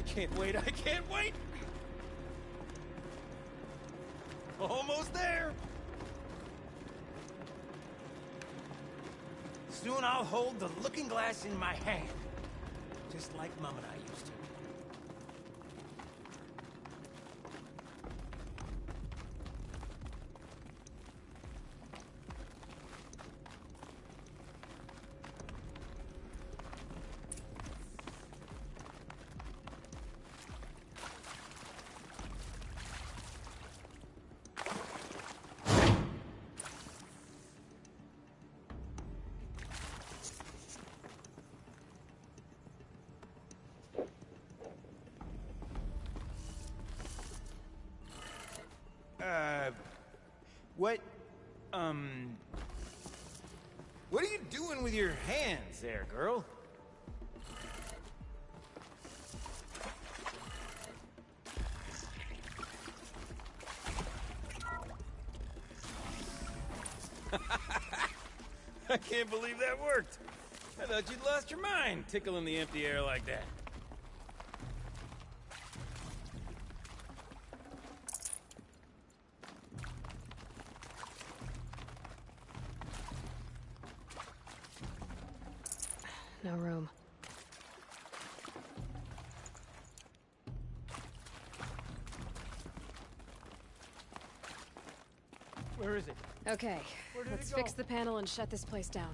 I can't wait, I can't wait! Almost there! Soon I'll hold the looking glass in my hand. Just like Mom and I used to. What are you doing with your hands there, girl? I can't believe that worked. I thought you'd lost your mind, tickling the empty air like that. No room. Where is it? Okay, Where did let's it go? fix the panel and shut this place down.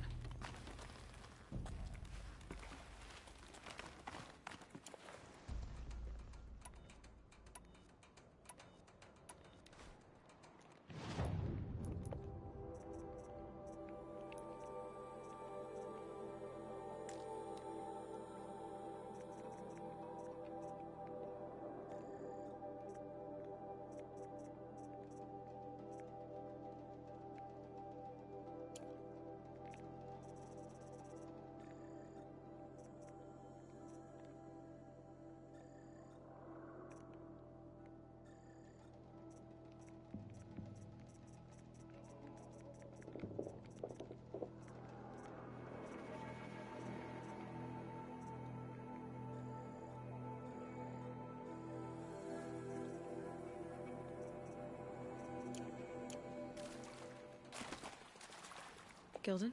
Gilden?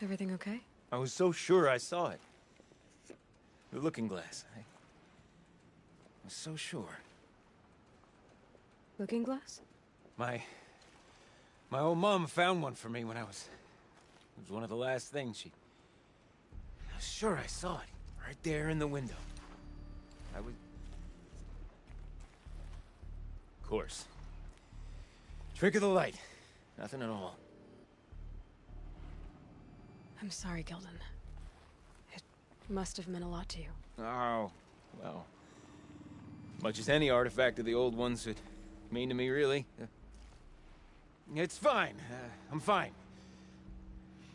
Everything okay? I was so sure I saw it. The looking glass. I was so sure. Looking glass? My old mom found one for me when it was one of the last things she... I was sure I saw it, right there in the window. I was... Of course. Trick of the light. Nothing at all. I'm sorry, Gilden. It must have meant a lot to you. Oh, well. Much as any artifact of the old ones would mean to me, really. It's fine. I'm fine.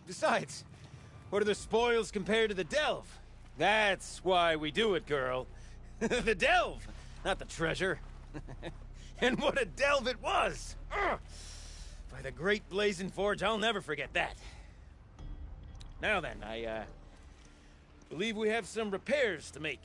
Besides, what are the spoils compared to the delve? That's why we do it, girl. The delve, not the treasure. And what a delve it was! Ugh. By the great blazing forge, I'll never forget that. Now then, I believe we have some repairs to make.